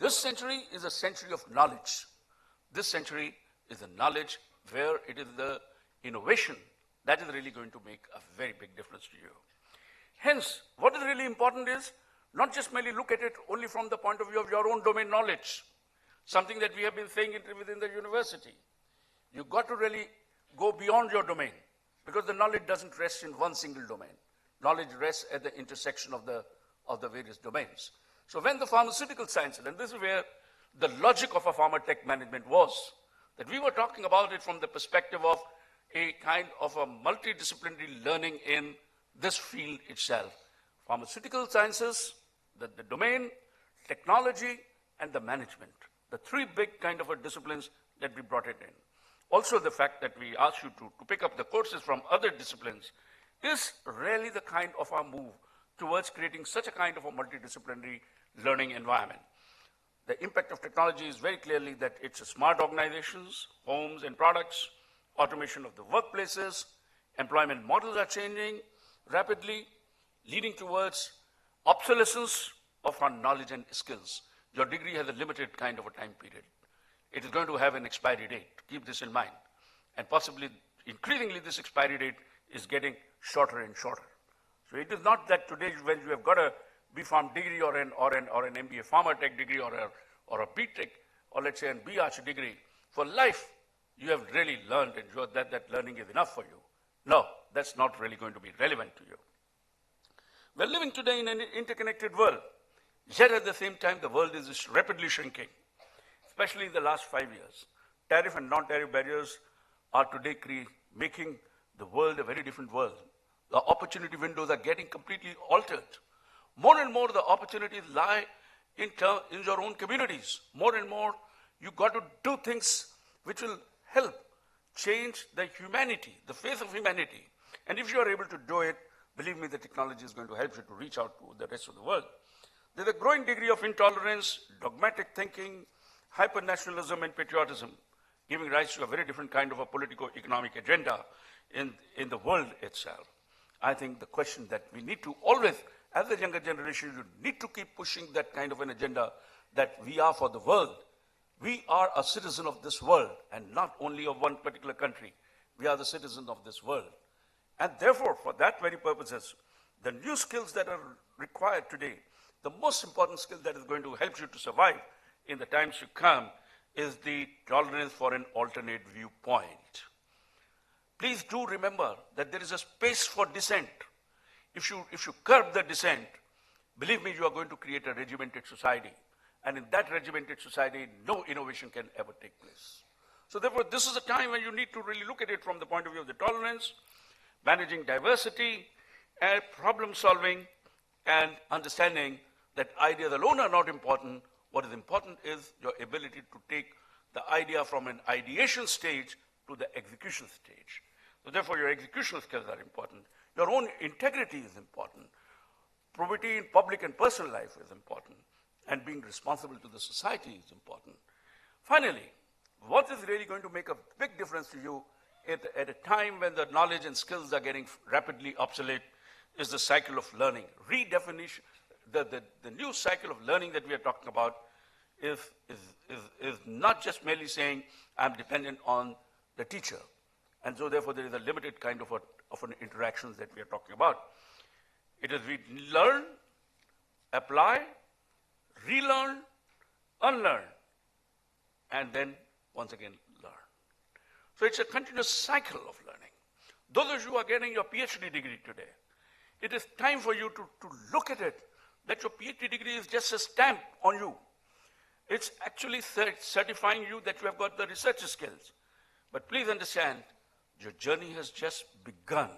This century is a century of knowledge. This century is a knowledge where it is the innovation that is really going to make a very big difference to you. Hence, what is really important is not just merely look at it only from the point of view of your own domain knowledge, something that we have been saying within the university. You've got to really go beyond your domain, because the knowledge doesn't rest in one single domain. Knowledge rests at the intersection of the various domains. So when the pharmaceutical sciences, and this is where the logic of a pharma tech management was, that we were talking about it from the perspective of a kind of a multidisciplinary learning in this field itself. Pharmaceutical sciences, the domain, technology, and the management. The three big kind of a disciplines that we brought it in. Also the fact that we asked you to pick up the courses from other disciplines is really the kind of our move towards creating such a kind of a multidisciplinary learning environment. The impact of technology is very clearly that it's a smart organizations, homes and products, automation of the workplaces, employment models are changing rapidly, leading towards obsolescence of our knowledge and skills. Your degree has a limited kind of a time period. It is going to have an expiry date. Keep this in mind. And possibly, increasingly, this expiry date is getting shorter and shorter. So it is not that today when you have got a B.Pharm degree or an MBA Pharma Tech degree or a B.Tech or let's say an B.Arch degree, for life you have really learned and that learning is enough for you. No, that's not really going to be relevant to you. We're living today in an interconnected world, yet at the same time the world is rapidly shrinking, especially in the last 5 years. Tariff and non-tariff barriers are today making the world a very different world. The opportunity windows are getting completely altered. More and more the opportunities lie in your own communities. More and more you've got to do things which will help change the humanity, the face of humanity. And if you are able to do it, believe me, the technology is going to help you to reach out to the rest of the world. There's a growing degree of intolerance, dogmatic thinking, hyper-nationalism and patriotism, giving rise to a very different kind of a politico-economic agenda in the world itself. I think the question that we need to always, as a younger generation, you need to keep pushing that kind of an agenda that we are for the world. We are a citizen of this world and not only of one particular country. We are the citizens of this world. And therefore, for that very purposes, the new skills that are required today, the most important skill that is going to help you to survive in the times to come is the tolerance for an alternate viewpoint. Please do remember that there is a space for dissent. If you curb the dissent, believe me, you are going to create a regimented society. And in that regimented society, no innovation can ever take place. So therefore, this is a time when you need to really look at it from the point of view of the tolerance, managing diversity, and problem solving, and understanding that ideas alone are not important. What is important is your ability to take the idea from an ideation stage to the execution stage. So therefore, your executional skills are important. Your own integrity is important. Probity in public and personal life is important. And being responsible to the society is important. Finally, what is really going to make a big difference to you at a time when the knowledge and skills are getting rapidly obsolete is the cycle of learning. Redefinition, the new cycle of learning that we are talking about is not just merely saying I'm dependent on the teacher. And so therefore there is a limited kind of an interactions that we are talking about. It is we learn, apply, relearn, unlearn, and then once again learn. So it's a continuous cycle of learning. Those of you who are getting your PhD degree today, it is time for you to look at it, that your PhD degree is just a stamp on you. It's actually certifying you that you have got the research skills. But please understand, your journey has just begun.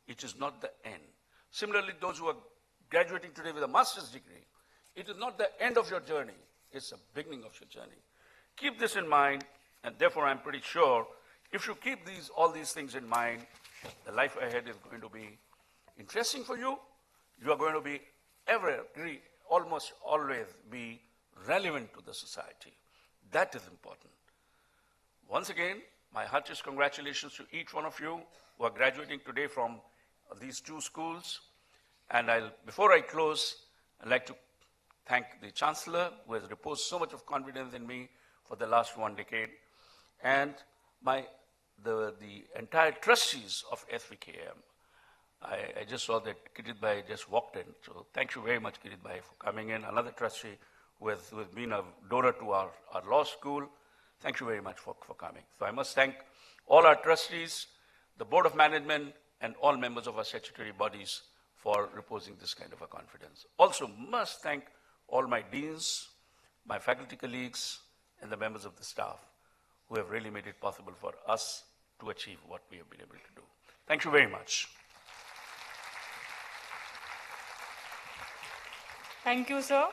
It is not the end. Similarly, those who are graduating today with a master's degree, it is not the end of your journey. It's the beginning of your journey. Keep this in mind, and therefore I'm pretty sure if you keep all these things in mind, the life ahead is going to be interesting for you. You are going to be almost always be relevant to the society. That is important. Once again, my heartiest congratulations to each one of you who are graduating today from these two schools. And before I close, I'd like to thank the Chancellor who has reposed so much of confidence in me for the last 1 decade, and the entire trustees of SVKM. I just saw that Kirit Bhai just walked in, so thank you very much, Kirit Bhai, for coming in. Another trustee who has been a donor to our law school. Thank you very much for coming. So I must thank all our trustees, the Board of Management, and all members of our statutory bodies for reposing this kind of a confidence. Also must thank all my deans, my faculty colleagues, and the members of the staff who have really made it possible for us to achieve what we have been able to do. Thank you very much. Thank you, sir.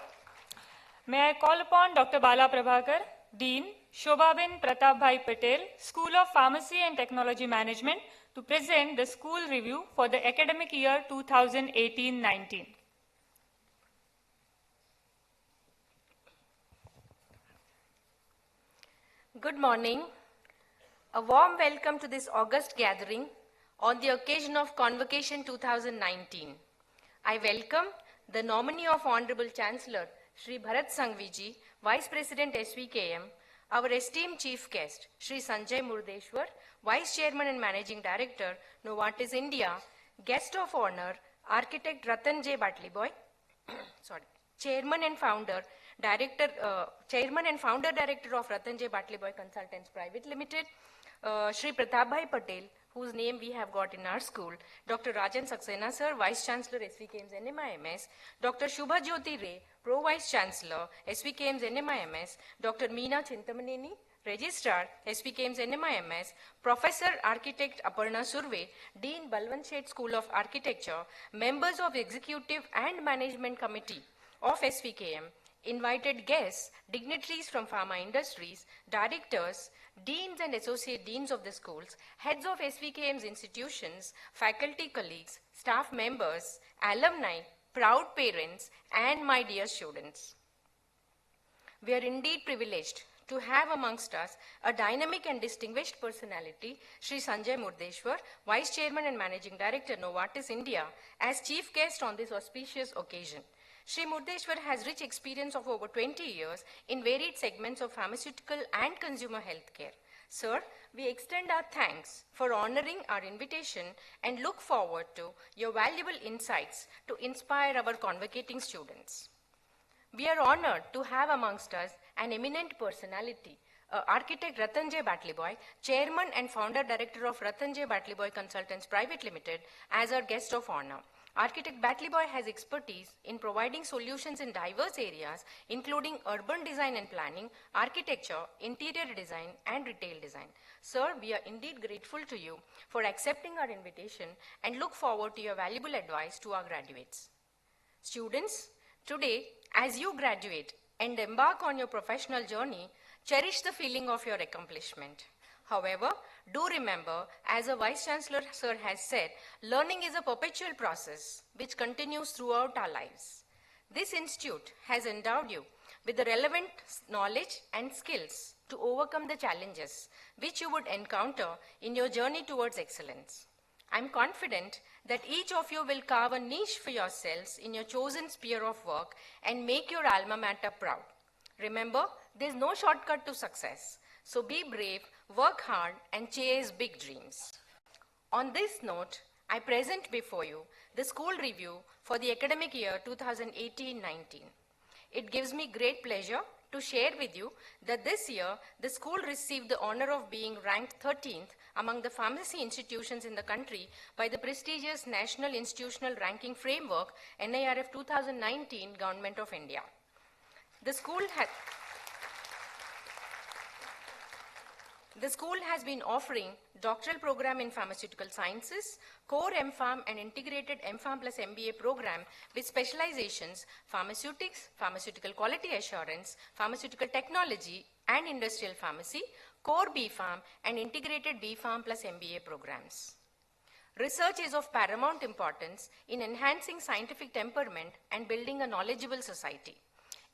May I call upon Dr. Bala Prabhakar, Dean, Shobhabin Pratap Bhai Patel, School of Pharmacy and Technology Management, to present the school review for the academic year 2018-19. Good morning. A warm welcome to this August gathering on the occasion of Convocation 2019. I welcome the nominee of Honorable Chancellor, Shri Bharat Sanghvi ji, Vice President SVKM, our esteemed chief guest, Shri Sanjay Murdeshwar, Vice Chairman and Managing Director, Novartis India, guest of honor, Architect Ratan J. Batliboy, Chairman and Founder Director of Ratan J. Batliboy Consultants Private Limited, Shri Pratap Bhai Patel, whose name we have got in our school, Dr. Rajan Saxena Sir, Vice Chancellor SVKM's NMIMS, Dr. Shubha Jyoti Ray, Pro Vice Chancellor SVKM's NMIMS, Dr. Meena Chintamaneni, Registrar SVKM's NMIMS, Professor Architect Aparna Surve, Dean Balwant Sheth School of Architecture, members of Executive and Management Committee of SVKM, invited guests, dignitaries from pharma industries, directors, deans and associate deans of the schools, heads of SVKM's institutions, faculty colleagues, staff members, alumni, proud parents, and my dear students. We are indeed privileged to have amongst us a dynamic and distinguished personality, Sri Sanjay Murdeshwar, Vice Chairman and Managing Director, Novartis India, as chief guest on this auspicious occasion. Sri Murdeshwar has rich experience of over 20 years in varied segments of pharmaceutical and consumer healthcare. Sir, we extend our thanks for honoring our invitation and look forward to your valuable insights to inspire our convocating students. We are honored to have amongst us an eminent personality, architect Ratan J. Batliboy, Chairman and Founder Director of Ratan J. Batliboy Consultants Private Limited, as our guest of honor. Architect Batliboy has expertise in providing solutions in diverse areas, including urban design and planning, architecture, interior design, and retail design. Sir, we are indeed grateful to you for accepting our invitation and look forward to your valuable advice to our graduates. Students, today, as you graduate and embark on your professional journey, cherish the feeling of your accomplishment. However, do remember, as a Vice Chancellor Sir has said, learning is a perpetual process which continues throughout our lives. This institute has endowed you with the relevant knowledge and skills to overcome the challenges which you would encounter in your journey towards excellence. I'm confident that each of you will carve a niche for yourselves in your chosen sphere of work and make your alma mater proud. Remember, there's no shortcut to success. So be brave, work hard, and chase big dreams. On this note, I present before you the school review for the academic year 2018-19. It gives me great pleasure to share with you that this year the school received the honor of being ranked 13th among the pharmacy institutions in the country by the prestigious National Institutional Ranking Framework NIRF 2019 Government of India. The school has been offering doctoral program in pharmaceutical sciences, core MPharm and integrated MPharm plus MBA program with specializations pharmaceutics, pharmaceutical quality assurance, pharmaceutical technology and industrial pharmacy, core BPharm and integrated BPharm plus MBA programs. Research is of paramount importance in enhancing scientific temperament and building a knowledgeable society.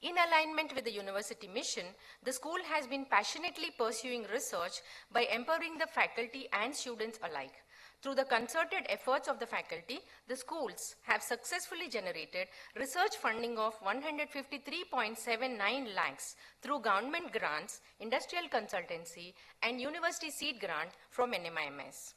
In alignment with the university mission, the school has been passionately pursuing research by empowering the faculty and students alike. Through the concerted efforts of the faculty, the schools have successfully generated research funding of 153.79 lakhs through government grants, industrial consultancy, and university seed grant from NMIMS.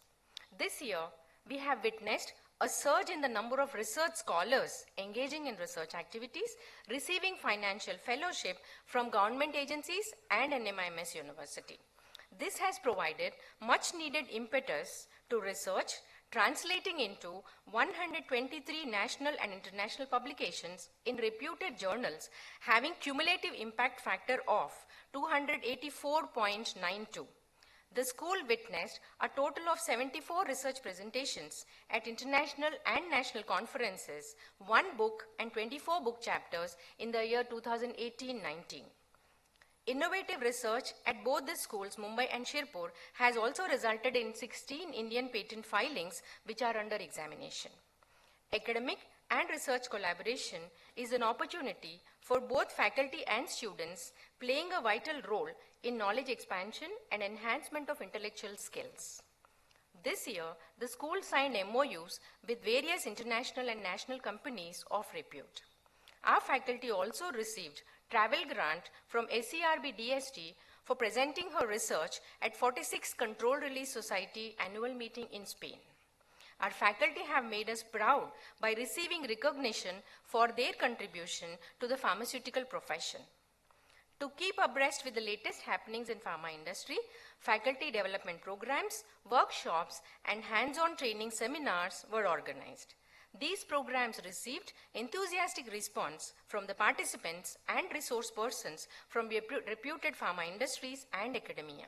This year, we have witnessed a surge in the number of research scholars engaging in research activities, receiving financial fellowship from government agencies and NMIMS University. This has provided much needed impetus to research, translating into 123 national and international publications in reputed journals having cumulative impact factor of 284.92. The school witnessed a total of 74 research presentations at international and national conferences, 1 book and 24 book chapters in the year 2018-19. Innovative research at both the schools, Mumbai and Shirpur, has also resulted in 16 Indian patent filings which are under examination. Academic and research collaboration is an opportunity for both faculty and students, playing a vital role in knowledge expansion and enhancement of intellectual skills. This year, the school signed MOUs with various international and national companies of repute. Our faculty also received travel grant from SERB DST for presenting her research at 46th Control Release Society annual meeting in Spain. Our faculty have made us proud by receiving recognition for their contribution to the pharmaceutical profession. To keep abreast with the latest happenings in pharma industry, faculty development programs, workshops, and hands-on training seminars were organized. These programs received enthusiastic response from the participants and resource persons from reputed pharma industries and academia.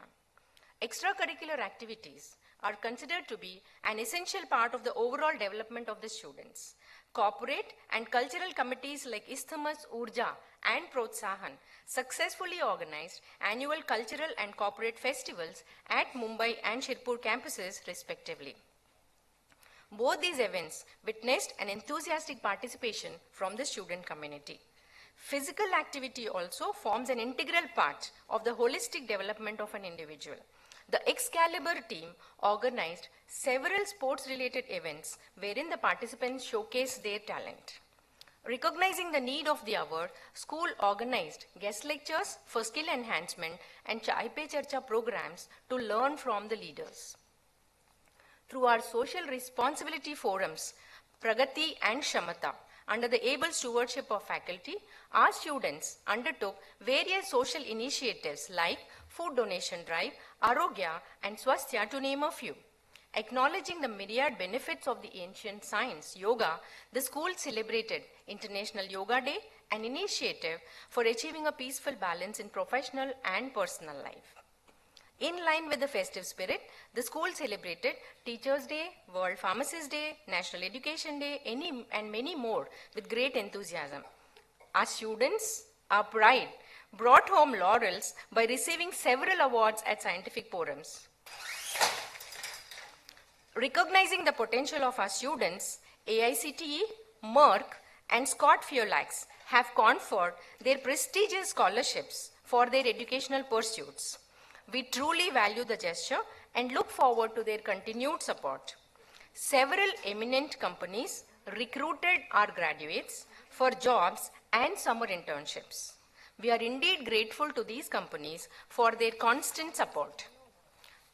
Extracurricular activities are considered to be an essential part of the overall development of the students. Corporate and cultural committees like Isthmus, Urja, and Protsahan successfully organized annual cultural and corporate festivals at Mumbai and Shirpur campuses respectively. Both these events witnessed an enthusiastic participation from the student community. Physical activity also forms an integral part of the holistic development of an individual. The Excalibur team organized several sports-related events wherein the participants showcased their talent. Recognizing the need of the hour, school organized guest lectures for skill enhancement and Chai Pe Charcha programs to learn from the leaders. Through our social responsibility forums, Pragati and Shamata, under the able stewardship of faculty, our students undertook various social initiatives like food donation drive, Arogya and Swasthya to name a few. Acknowledging the myriad benefits of the ancient science, yoga, the school celebrated International Yoga Day, an initiative for achieving a peaceful balance in professional and personal life. In line with the festive spirit, the school celebrated Teachers' Day, World Pharmacist Day, National Education Day, and many more with great enthusiasm. Our students, our pride, brought home laurels by receiving several awards at scientific forums. Recognizing the potential of our students, AICTE, Merck, and Scott Fiolax have conferred their prestigious scholarships for their educational pursuits. We truly value the gesture and look forward to their continued support. Several eminent companies recruited our graduates for jobs and summer internships. We are indeed grateful to these companies for their constant support.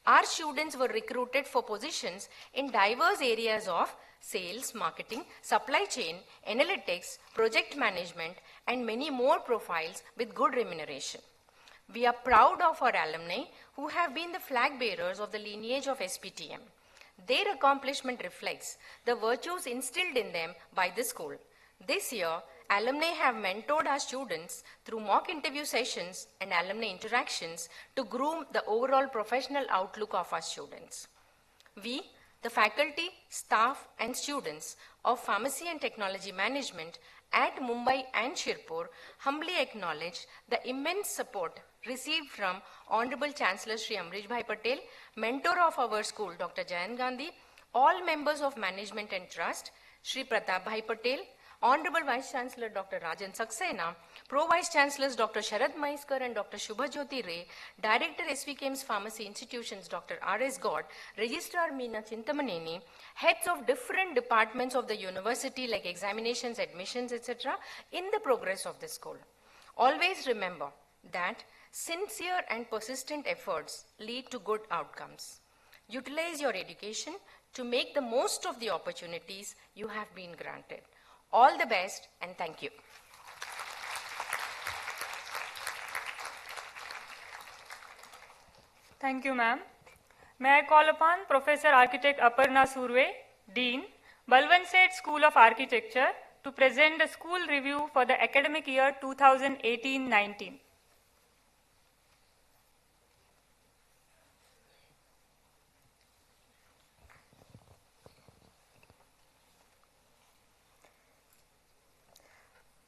Our students were recruited for positions in diverse areas of sales, marketing, supply chain, analytics, project management, and many more profiles with good remuneration. We are proud of our alumni who have been the flag bearers of the lineage of SPTM. Their accomplishment reflects the virtues instilled in them by the school. This year, alumni have mentored our students through mock interview sessions and alumni interactions to groom the overall professional outlook of our students. We, the faculty, staff, and students of Pharmacy and Technology Management at Mumbai and Shirpur humbly acknowledge the immense support received from Honorable Chancellor Sri Amrish Bhai Patel, mentor of our school, Dr. Jayan Gandhi, all members of Management and Trust, Sri Pratap Bhai Patel, Honorable Vice Chancellor Dr. Rajan Saxena, Pro Vice Chancellors Dr. Sharad Maiskar and Dr. Shubhajyoti Ray, Director SVKM's Pharmacy Institutions Dr. R.S. God, Registrar Meena Chintamaneni, heads of different departments of the university like examinations, admissions, etc., in the progress of the school. Always remember that sincere and persistent efforts lead to good outcomes. Utilize your education to make the most of the opportunities you have been granted. All the best and thank you. Thank you, ma'am. May I call upon Professor Architect Aparna Surve, Dean, Balwant Sheth School of Architecture, to present the school review for the academic year 2018-19.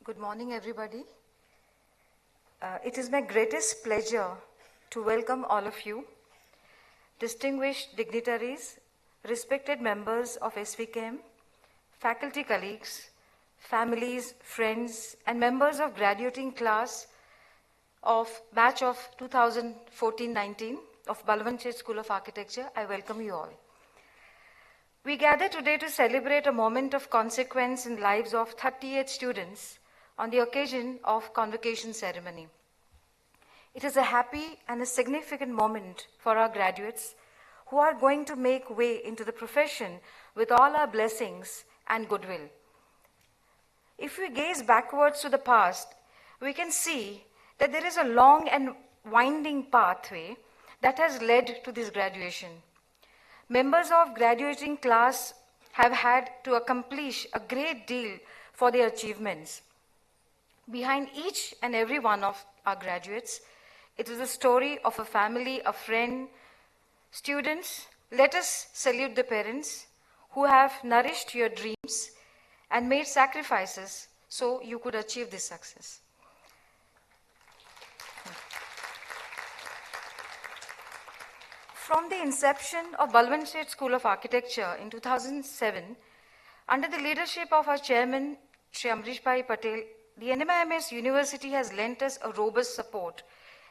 Good morning, everybody. It is my greatest pleasure to welcome all of you, distinguished dignitaries, respected members of SVKM, faculty colleagues, families, friends, and members of graduating class of batch of 2014-19 of Balwant Sheth School of Architecture. I welcome you all. We gather today to celebrate a moment of consequence in lives of 38 students on the occasion of Convocation ceremony. It is a happy and a significant moment for our graduates who are going to make way into the profession with all our blessings and goodwill. If we gaze backwards to the past, we can see that there is a long and winding pathway that has led to this graduation. Members of graduating class have had to accomplish a great deal for their achievements. Behind each and every one of our graduates, it is a story of a family, a friend. Students, let us salute the parents who have nourished your dreams and made sacrifices so you could achieve this success. From the inception of Balwant Sheth School of Architecture in 2007, under the leadership of our chairman, Shri Amrish Bhai Patel, the NMIMS University has lent us a robust support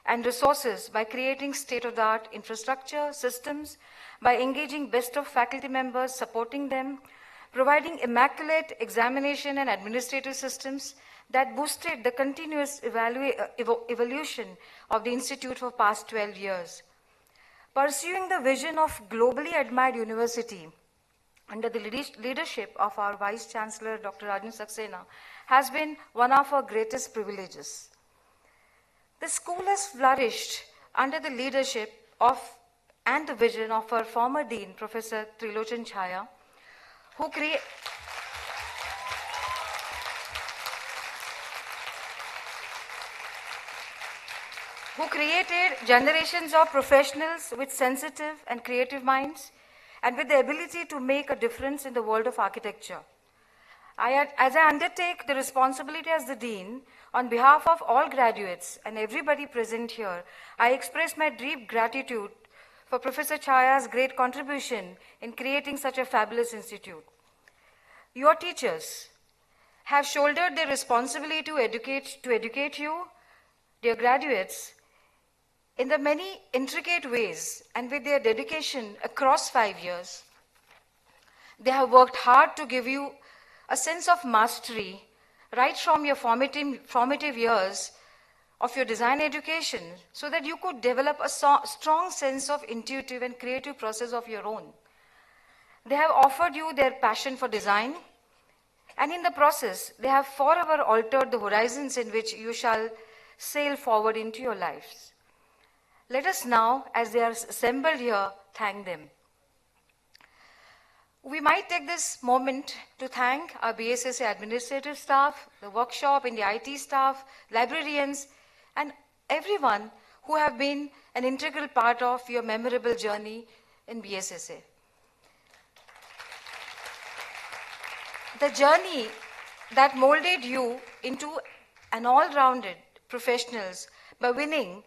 and resources by creating state-of-the-art infrastructure, systems, by engaging best of faculty members, supporting them, providing immaculate examination and administrative systems that boosted the continuous evolution of the institute for past 12 years. Pursuing the vision of globally admired university under the leadership of our Vice Chancellor, Dr. Rajan Saxena, has been one of our greatest privileges. The school has flourished under the leadership of and the vision of our former dean, Professor Trilochan Chhaya, who created generations of professionals with sensitive and creative minds and with the ability to make a difference in the world of architecture. As I undertake the responsibility as the dean, on behalf of all graduates and everybody present here, I express my deep gratitude for Professor Chaya's great contribution in creating such a fabulous institute. Your teachers have shouldered the responsibility to educate you, dear graduates, in the many intricate ways, and with their dedication across 5 years. They have worked hard to give you a sense of mastery right from your formative years of your design education, so that you could develop a strong sense of intuitive and creative process of your own. They have offered you their passion for design, and in the process, they have forever altered the horizons in which you shall sail forward into your lives. Let us now, as they are assembled here, thank them. We might take this moment to thank our BSSA administrative staff, the workshop and the IT staff, librarians, and everyone who have been an integral part of your memorable journey in BSSA. The journey that molded you into an all-rounded professionals by winning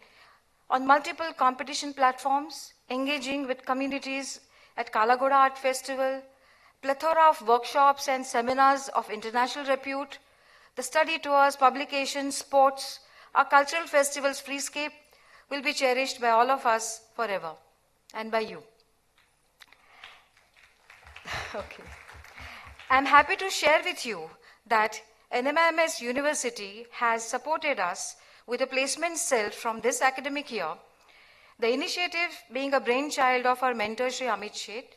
on multiple competition platforms, engaging with communities at Kalagoda Art Festival, plethora of workshops and seminars of international repute, the study tours, publications, sports, our cultural festivals, Freescape, will be cherished by all of us forever, and by you. Okay. I'm happy to share with you that NMIMS University has supported us with a placement cell from this academic year. The initiative being a brainchild of our mentor, Shri Amit Sheth,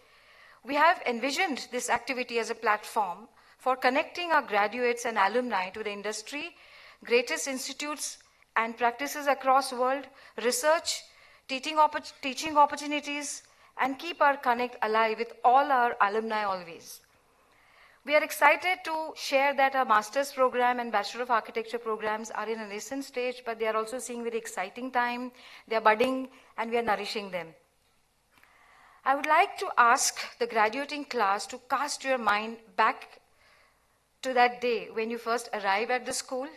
we have envisioned this activity as a platform for connecting our graduates and alumni to the industry, greatest institutes and practices across the world, research, teaching opportunities, and keep our connect alive with all our alumni always. We are excited to share that our master's program and Bachelor of Architecture programs are in a nascent stage, but they are also seeing very exciting time. They are budding, and we are nourishing them. I would like to ask the graduating class to cast your mind back to that day when you first arrived at the school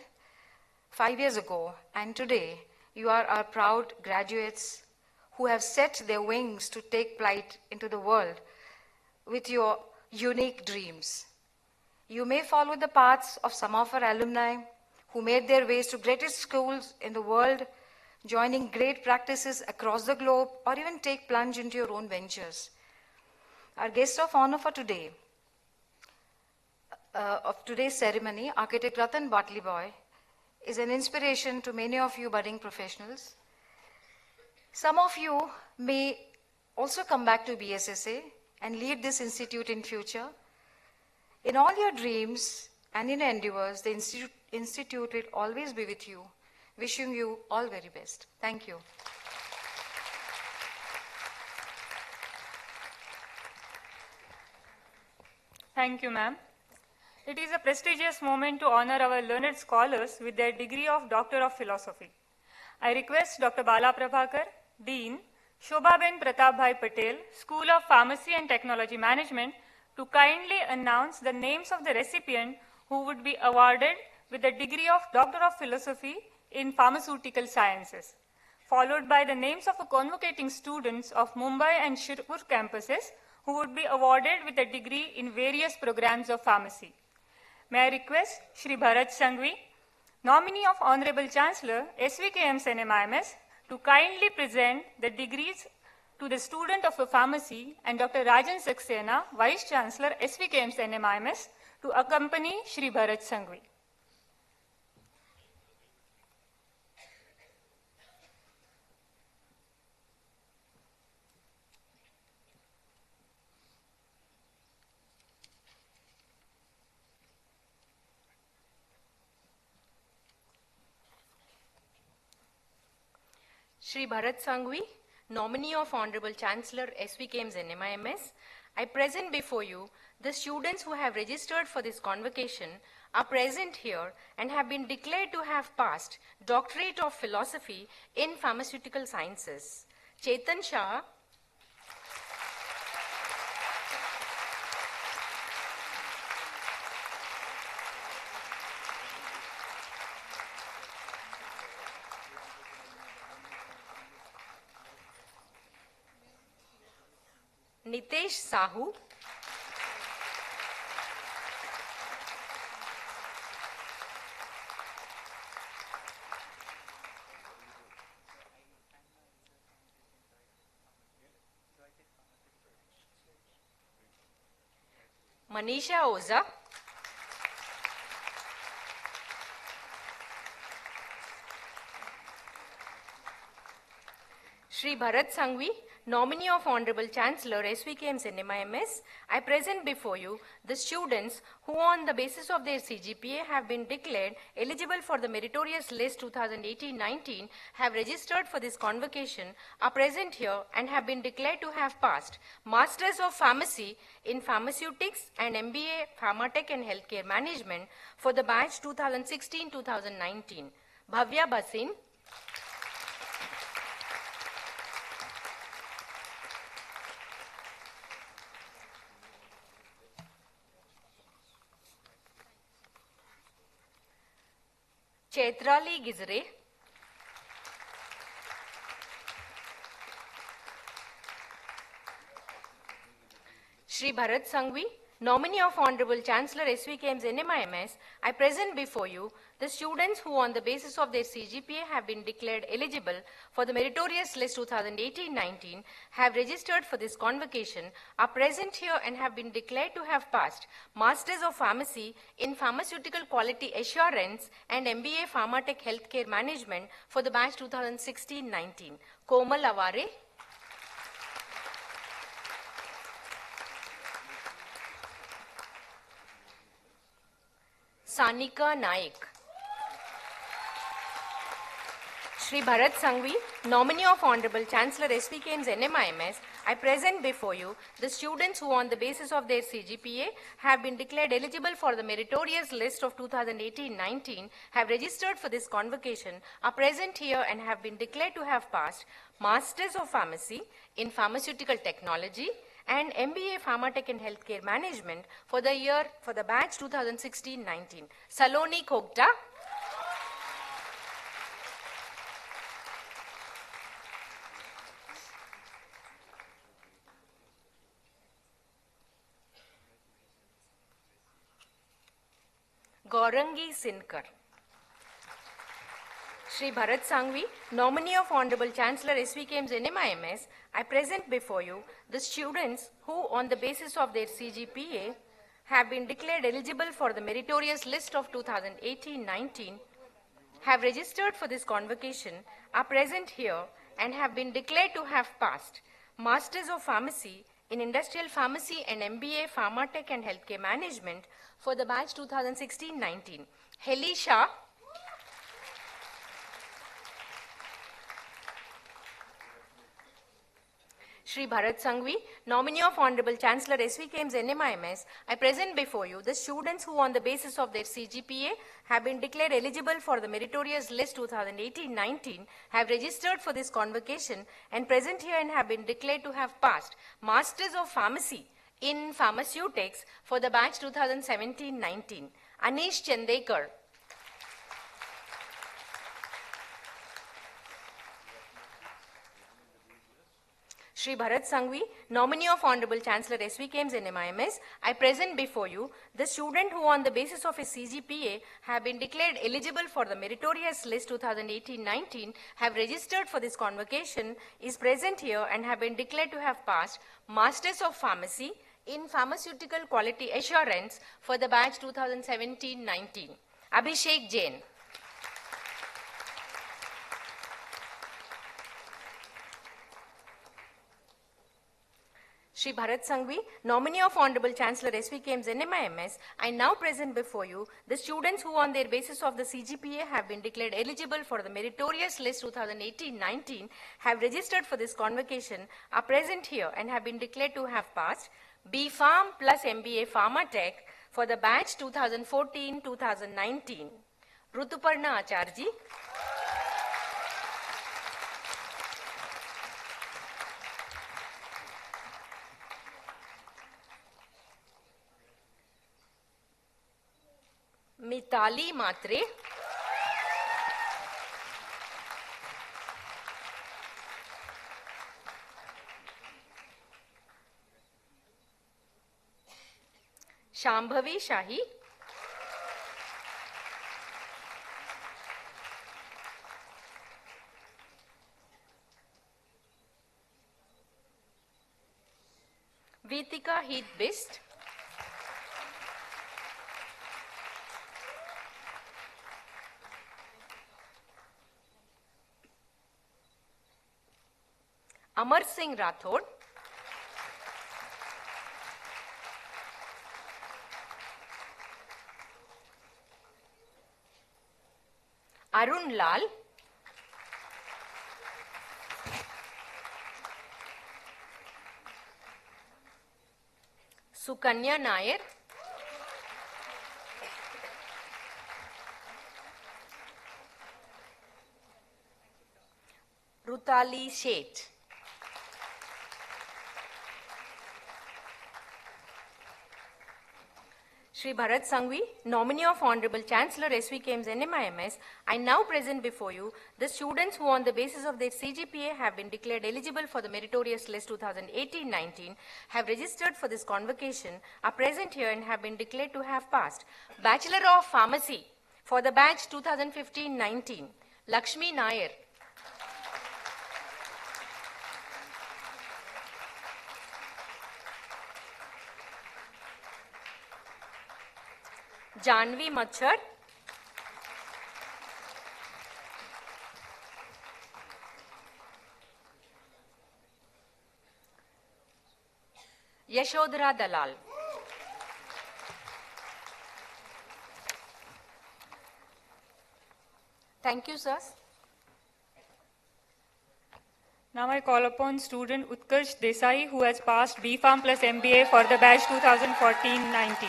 5 years ago, and today you are our proud graduates who have set their wings to take flight into the world with your unique dreams. You may follow the paths of some of our alumni who made their ways to greatest schools in the world, joining great practices across the globe, or even take plunge into your own ventures. Our guest of honor for today, of today's ceremony, architect Ratan Batliboy, is an inspiration to many of you budding professionals. Some of you may also come back to BSSA and lead this institute in future. In all your dreams and in endeavors, the institute will always be with you. Wishing you all very best. Thank you. Thank you, ma'am. It is a prestigious moment to honor our learned scholars with their degree of Doctor of Philosophy. I request Dr. Bala Prabhakar, Dean, Shobhaben Pratapbhai Patel, School of Pharmacy and Technology Management, to kindly announce the names of the recipient who would be awarded with the degree of Doctor of Philosophy in Pharmaceutical Sciences. followed by the names of the convocating students of Mumbai and Shirpur campuses who would be awarded with a degree in various programs of pharmacy. May I request Shri Bharat Sanghvi, nominee of Honorable Chancellor SVKM's NMIMS, to kindly present the degrees to the student of pharmacy, and Dr. Rajan Saxena, Vice Chancellor SVKM's NMIMS, to accompany Shri Bharat Sanghvi. Shri Bharat Sanghvi, nominee of Honorable Chancellor SVKM's NMIMS, I present before you the students who have registered for this convocation, are present here and have been declared to have passed Doctorate of Philosophy in Pharmaceutical Sciences. Chetan Shah, Nitesh Sahu, Manisha Oza, Shri Bharat Sanghvi, nominee of Honorable Chancellor SVKM's NMIMS, I present before you the students who on the basis of their CGPA have been declared eligible for the Meritorious List 2018-19, have registered for this convocation, are present here and have been declared to have passed Masters of Pharmacy in Pharmaceutics and MBA Pharmatech and Healthcare Management for the batch 2016-2019. Bhavya Basin, Chaitrali Gizre, Shri Bharat Sanghvi, nominee of Honorable Chancellor SVKM's NMIMS, I present before you the students who on the basis of their CGPA have been declared eligible for the Meritorious List 2018-19, have registered for this convocation, are present here and have been declared to have passed Masters of Pharmacy in Pharmaceutical Quality Assurance and MBA Pharmatech Healthcare Management for the batch 2016-19. Komal Avare, Sanika Naik, Shri Bharat Sanghvi, nominee of Honorable Chancellor SVKM's NMIMS, I present before you the students who on the basis of their CGPA have been declared eligible for the Meritorious List of 2018-19, have registered for this convocation, are present here and have been declared to have passed Masters of Pharmacy in Pharmaceutical Technology and MBA Pharmatech and Healthcare Management for the batch 2016-19. Saloni Khogta, Gaurangi Sinkar, Shri Bharat Sanghvi, nominee of Honorable Chancellor SVKM's NMIMS, I present before you the students who on the basis of their CGPA have been declared eligible for the Meritorious List of 2018-19, have registered for this convocation, are present here and have been declared to have passed Masters of Pharmacy in Industrial Pharmacy and MBA Pharmatech and Healthcare Management for the batch 2016-19. Heli Shah, Shri Bharat Sanghvi, nominee of Honorable Chancellor SVKM's NMIMS, I present before you the students who on the basis of their CGPA have been declared eligible for the Meritorious List 2018-19, have registered for this convocation and present here and have been declared to have passed Masters of Pharmacy in Pharmaceutics for the batch 2017-19. Anish Chandekar, Shri Bharat Sanghvi, nominee of Honorable Chancellor S.V. Kems and MIMS, I present before you the student who on the basis of his CGPA have been declared eligible for the meritorious list 2018-19, have registered for this convocation, is present here and have been declared to have passed Masters of Pharmacy in Pharmaceutical Quality Assurance for the batch 2017-19. Abhishek Jain. Shri Bharat Sanghvi, nominee of Honorable Chancellor S.V. Kems and MIMS, I now present before you the students who on their basis of the CGPA have been declared eligible for the meritorious list 2018-19, have registered for this convocation, are present here and have been declared to have passed B Pharm plus MBA Pharma Tech for the batch 2014-2019. Rutuparna Acharji. Mitali Matre. Shambhavi Shahi. Vitika Heath Bist. Amar Singh Rathod. Arun Lal. Sukanya Nair. Rutali Sheth. Shri Bharat Sanghvi, nominee of Honorable Chancellor S.V. Kems and MIMS, I now present before you the students who on the basis of their CGPA have been declared eligible for the meritorious list 2018-19, have registered for this convocation, are present here and have been declared to have passed Bachelor of Pharmacy for the batch 2015-19. Lakshmi Nair. Janvi Machar. Yashodhara Dalal. Thank you, sirs. Now I call upon student Utkarsh Desai, who has passed B Pharm plus MBA for the batch 2014-19.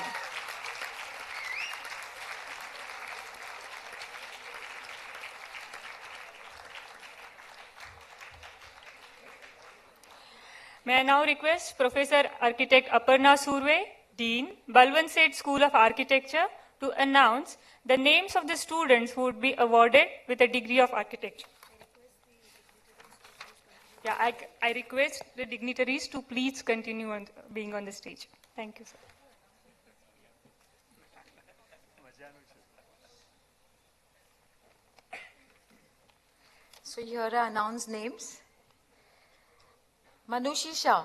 May I now request Professor Architect Aparna Surve, Dean, Balwant Sheth School of Architecture, to announce the names of the students who would be awarded with a degree of architecture. Yeah, I request the dignitaries to please continue on being on the stage. Thank you, sir. So here are announced names. Manushi Shah.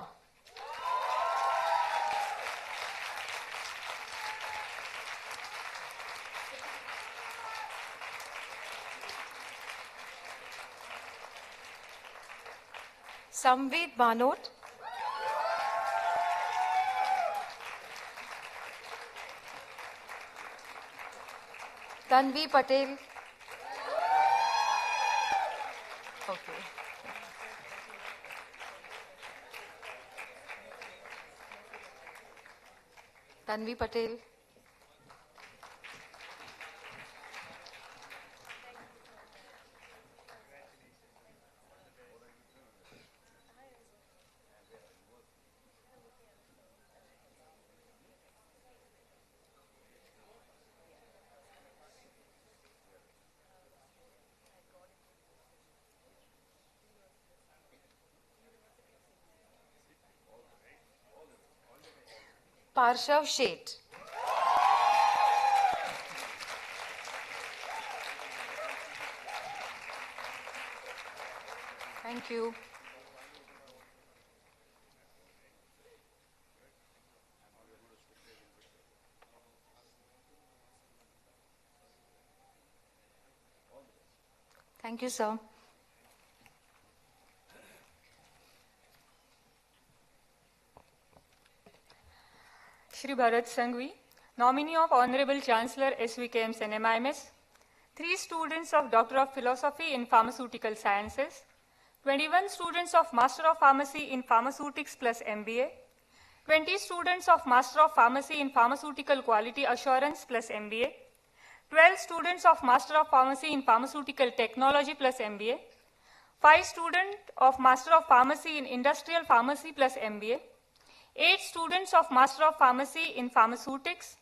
Samvid Banot. Tanvi Patel. Okay. Tanvi Patel. Parshav Sheth. Thank you. Thank you, sir. Shri Bharat Sanghvi, nominee of Honorable Chancellor SVKM's NMIMS, 3 students of Doctor of Philosophy in Pharmaceutical Sciences, 21 students of Master of Pharmacy in Pharmaceutics plus MBA, 20 students of Master of Pharmacy in Pharmaceutical Quality Assurance plus MBA, 12 students of Master of Pharmacy in Pharmaceutical Technology plus MBA, 5 students of Master of Pharmacy in Industrial Pharmacy plus MBA, 8 students of Master of Pharmacy in Pharmaceutics,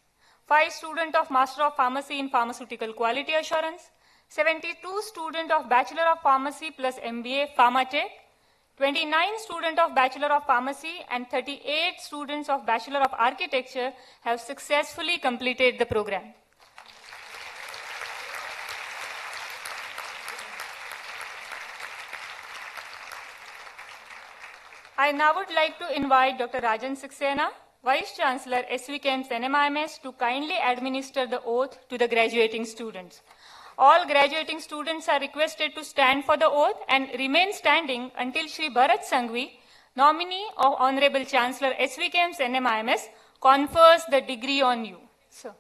5 students of Master of Pharmacy in Pharmaceutical Quality Assurance, 72 students of Bachelor of Pharmacy plus MBA Pharmatech, 29 students of Bachelor of Pharmacy and 38 students of Bachelor of Architecture have successfully completed the program. I now would like to invite Dr. Rajan Saxena, Vice Chancellor SVKM's NMIMS, to kindly administer the oath to the graduating students. All graduating students are requested to stand for the oath and remain standing until Shri Bharat Sanghvi, nominee of Honorable Chancellor SVKM's NMIMS, confers the degree on you. Sir.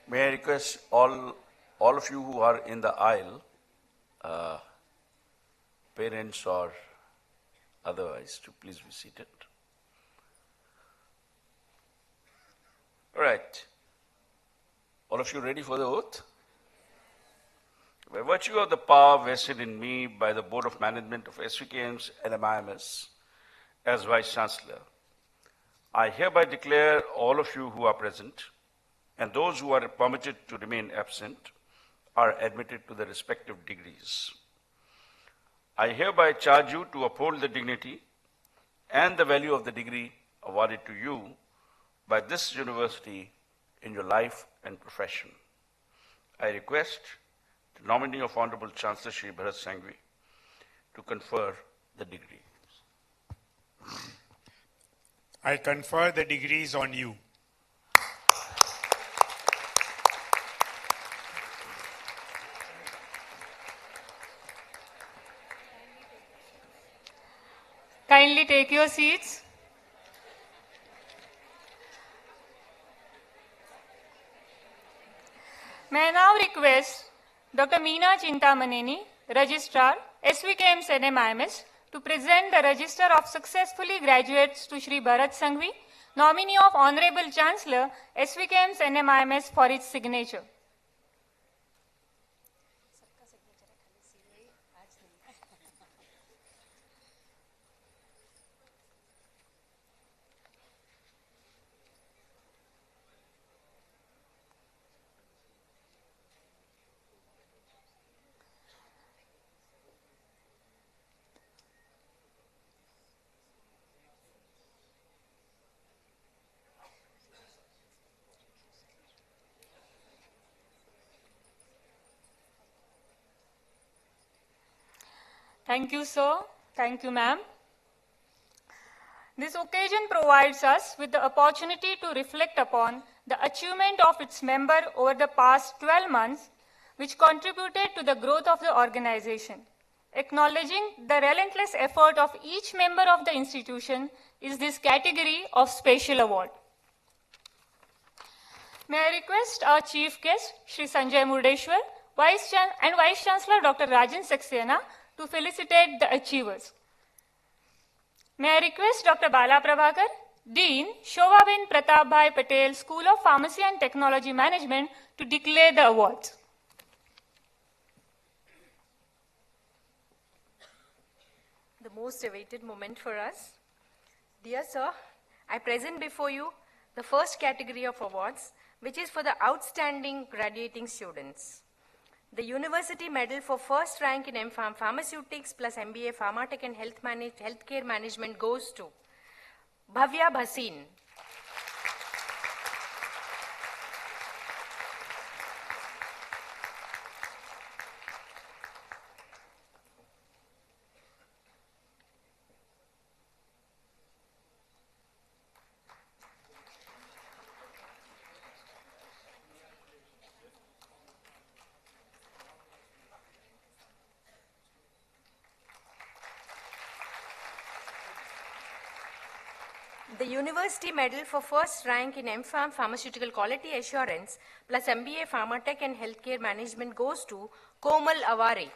May I request all of you who are in the aisle, parents or otherwise, to please be seated. All right. All of you ready for the oath? By virtue of the power vested in me by the Board of Management of SVKM's NMIMS as Vice Chancellor, I hereby declare all of you who are present and those who are permitted to remain absent are admitted to the respective degrees. I hereby charge you to uphold the dignity and the value of the degree awarded to you by this university in your life and profession. I request the nominee of Honorable Chancellor Shri Bharat Sanghvi to confer the degree. I confer the degrees on you. Kindly take your seats. May I now request Dr. Meena Chintamaneni, Registrar, SVKM's NMIMS, to present the Register of Successfully Graduates to Shri Bharat Sanghvi, nominee of Honorable Chancellor, SVKM's NMIMS, for its signature. Thank you, sir. Thank you, ma'am. This occasion provides us with the opportunity to reflect upon the achievement of its member over the past 12 months, which contributed to the growth of the organization. Acknowledging the relentless effort of each member of the institution is this category of special award. May I request our chief guest, Shri Sanjay Murdeshwar, Vice Chancellor Dr. Rajan Saxena, to felicitate the achievers. May I request Dr. Bala Prabhakar, Dean, Shobhabin Pratapbhai Patel, School of Pharmacy and Technology Management, to declare the awards. The most awaited moment for us. Dear sir, I present before you the first category of awards, which is for the outstanding graduating students. The University Medal for first rank in M.Pharm Pharmaceutics plus MBA Pharmatech and Healthcare Management goes to Bhavya Bhasin. The University Medal for first rank in M.Pharm Pharmaceutical Quality Assurance plus MBA Pharmatech and Healthcare Management goes to Komal Aware.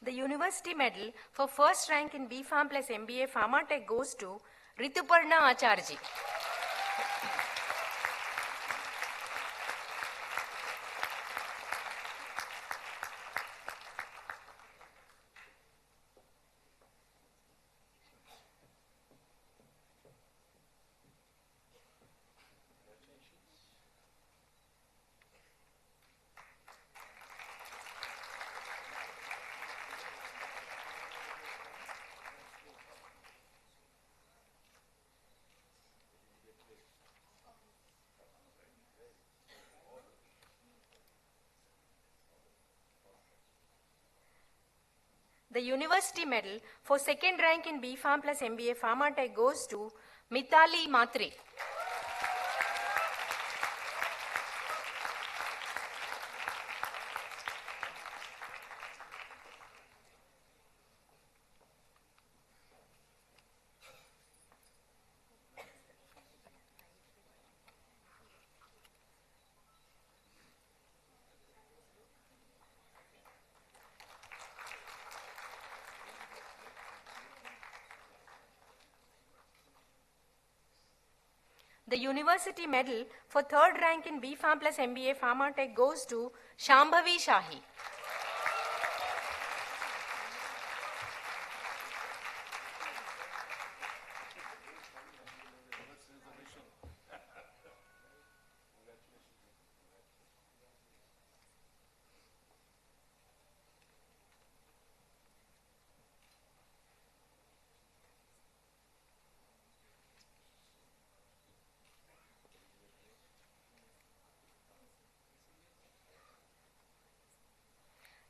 The University Medal for first rank in B.Pharm plus MBA Pharmatech goes to Rituparna Acharji. The University Medal for second rank in B.Pharm plus MBA Pharmatech goes to Mitali Matre. The University Medal for third rank in B.Pharm plus MBA Pharmatech goes to Shambhavi Shahi.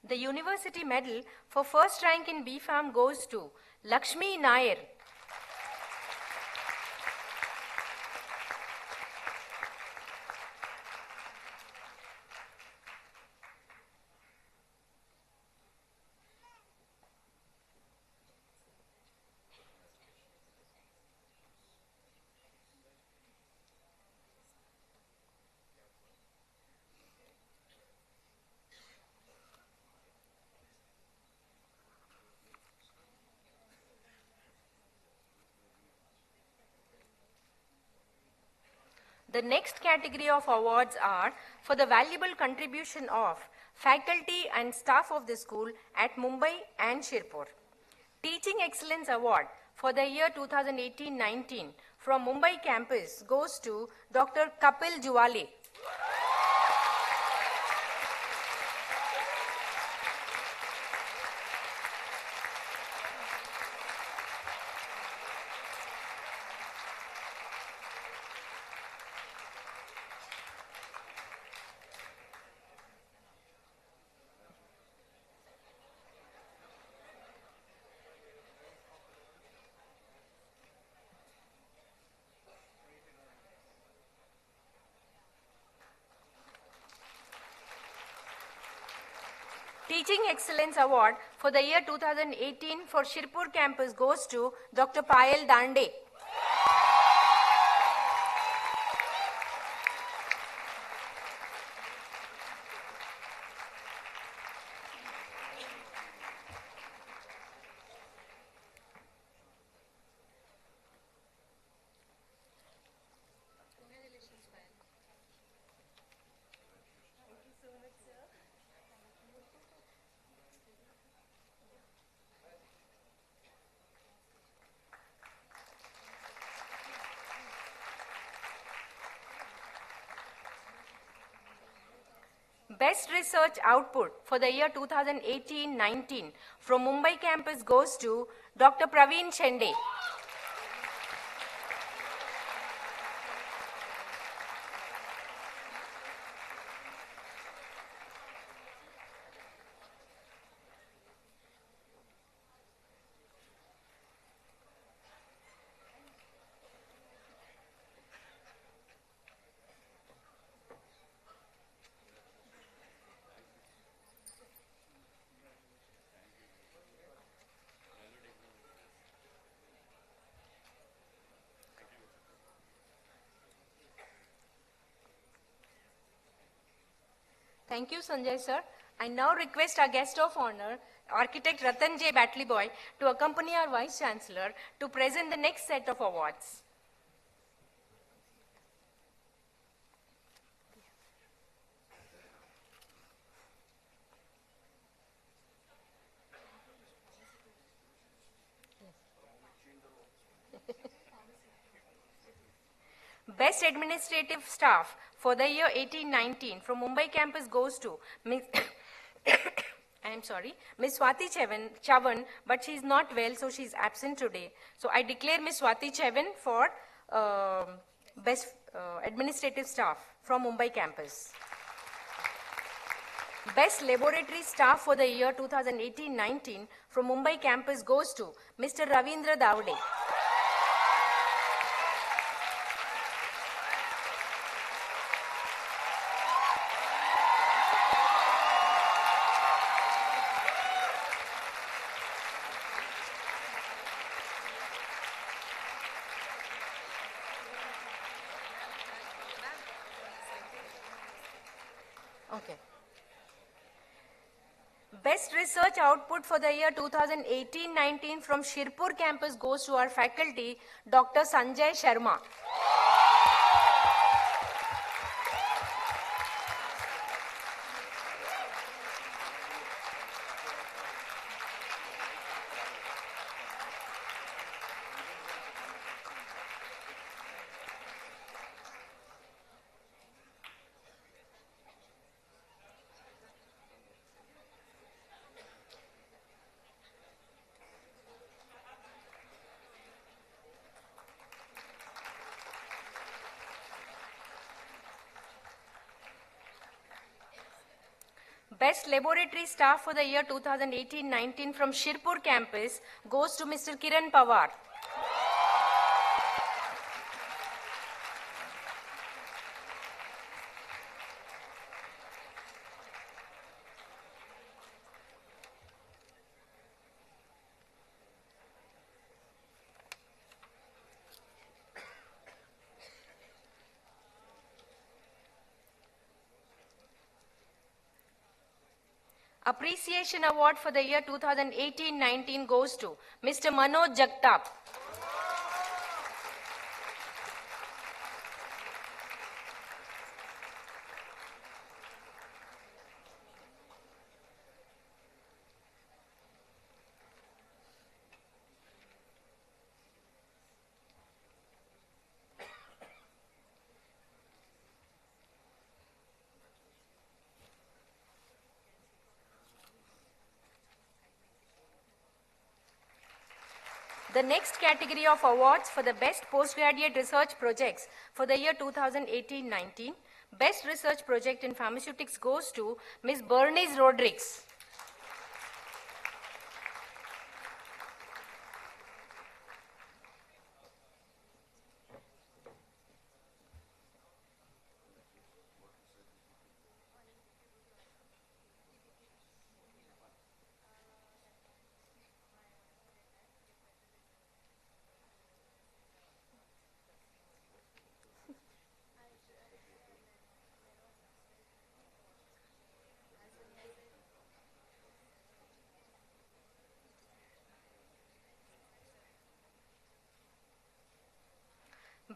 The University Medal for first rank in B.Pharm goes to Lakshmi Nair. The next category of awards are for the valuable contribution of faculty and staff of the school at Mumbai and Shirpur. Teaching Excellence Award for the year 2018-19 from Mumbai campus goes to Dr. Kapil Juwale. Teaching Excellence Award for the year 2018 for Shirpur campus goes to Dr. Payal Dande. Best Research Output for the year 2018-19 from Mumbai campus goes to Dr. Praveen Chende. Thank you, Sanjay sir. I now request our guest of honor, architect Ratan J. Batley-Boy, to accompany our Vice Chancellor to present the next set of awards. Best Administrative Staff for the year 18-19 from Mumbai campus goes to Ms. Ms. Swati Chavan, but she is not well, so she is absent today. So I declare Ms. Swati Chavan for Best Administrative Staff from Mumbai campus. Best Laboratory Staff for the year 2018-19 from Mumbai campus goes to Mr. Ravindra Davde. Okay. Best Research Output for the year 2018-19 from Shirpur campus goes to our faculty, Dr. Sanjay Sharma. Best Laboratory Staff for the year 2018-19 from Shirpur campus goes to Mr. Kiran Pawar. Appreciation Award for the year 2018-19 goes to Mr. Manoj Jagtap. The next category of awards for the best postgraduate research projects for the year 2018-19, best research project in pharmaceutics goes to Ms. Bernice Rodriguez.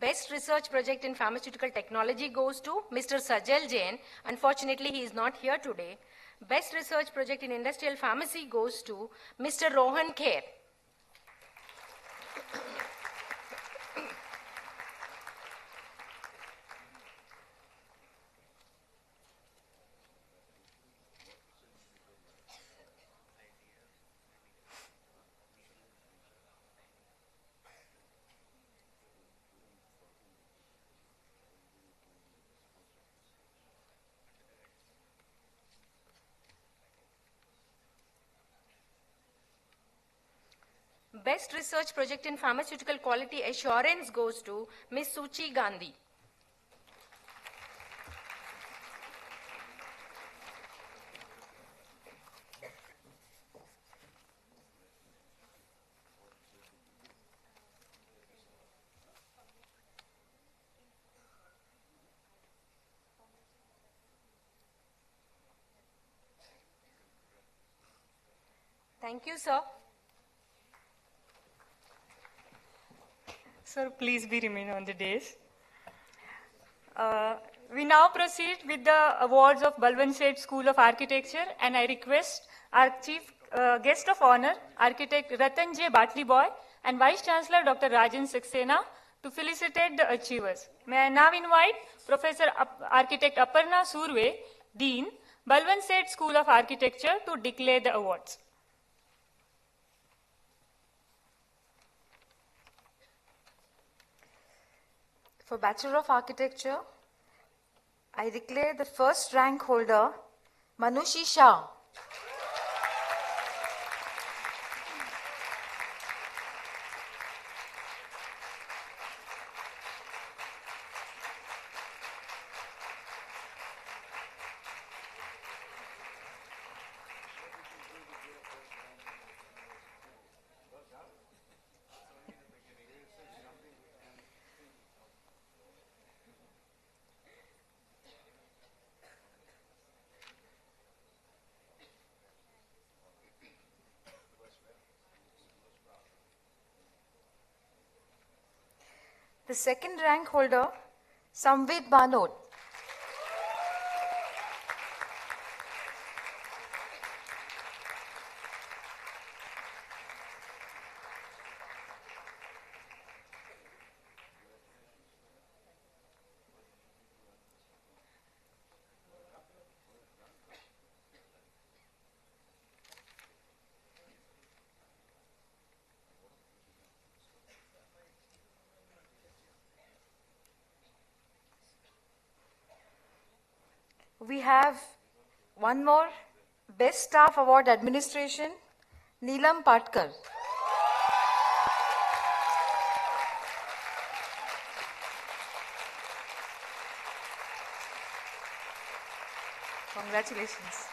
Best Research Project in Pharmaceutical Technology goes to Mr. Sajal Jain. Unfortunately, he is not here today. Best Research Project in Industrial Pharmacy goes to Mr. Rohan Kher. Best Research Project in Pharmaceutical Quality Assurance goes to Ms. Suchi Gandhi. Thank you, sir. Sir, please be remain on the dais. We now proceed with the awards of Balwant Sheth School of Architecture, and I request our chief guest of honor, Architect Ratan J. Batli Boy, and Vice Chancellor Dr. Rajan Saxena to felicitate the achievers. May I now invite Professor Architect Aparna Surve, Dean, Balwant Sheth School of Architecture, to declare the awards. For Bachelor of Architecture, I declare the first rank holder, Manushi Shah. The second rank holder, Samvid Banod. We have one more, Best Staff Award Administration, Neelam Patkar. Congratulations.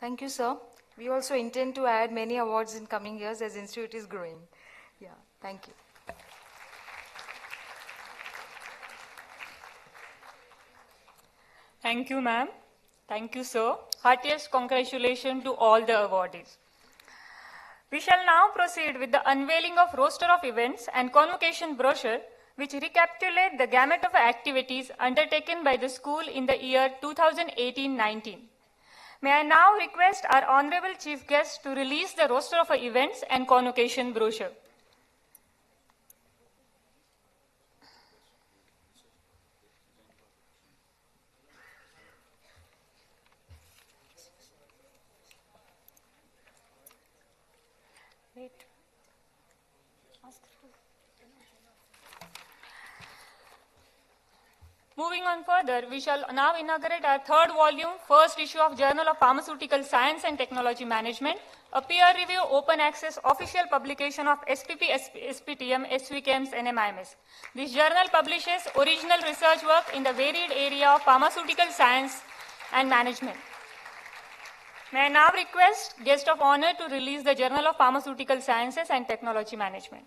Thank you, sir. We also intend to add many awards in coming years as Institute is growing. Yeah, thank you. Thank you, ma'am. Thank you, sir. Heartiest congratulations to all the awardees. We shall now proceed with the unveiling of roster of events and convocation brochure, which recapitulate the gamut of activities undertaken by the school in the year 2018-19. May I now request our Honorable Chief Guest to release the roster of events and convocation brochure. Wait. Moving on further, we shall now inaugurate our third volume, first issue of Journal of Pharmaceutical Science and Technology Management, a peer-review open access official publication of SPP, SPTM, SVChems, and MIMS. This journal publishes original research work in the varied area of pharmaceutical science and management. May I now request guest of honor to release the Journal of Pharmaceutical Sciences and Technology Management.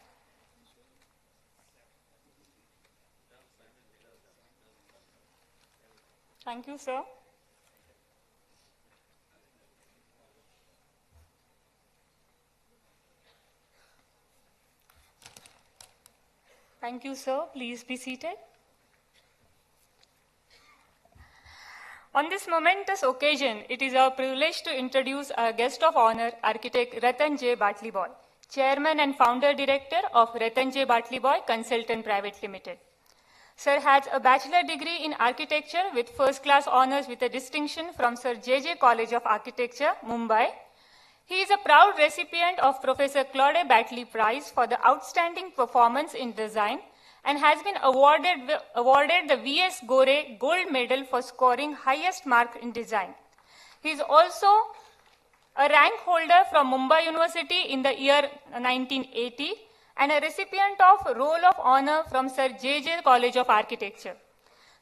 Thank you, sir. Thank you, sir. Please be seated. On this momentous occasion, it is our privilege to introduce our guest of honor, architect Ratan J. Batliboy, Chairman and Founder Director of Ratan J. Batliboy Consultant Private Limited. Sir has a bachelor degree in architecture with first class honors with a distinction from Sir J.J. College of Architecture, Mumbai. He is a proud recipient of Professor Claude Batley Prize for the outstanding performance in design and has been awarded the V.S. Gore Gold Medal for scoring highest mark in design. He is also a rank holder from Mumbai University in the year 1980 and a recipient of Roll of Honor from Sir J.J. College of Architecture.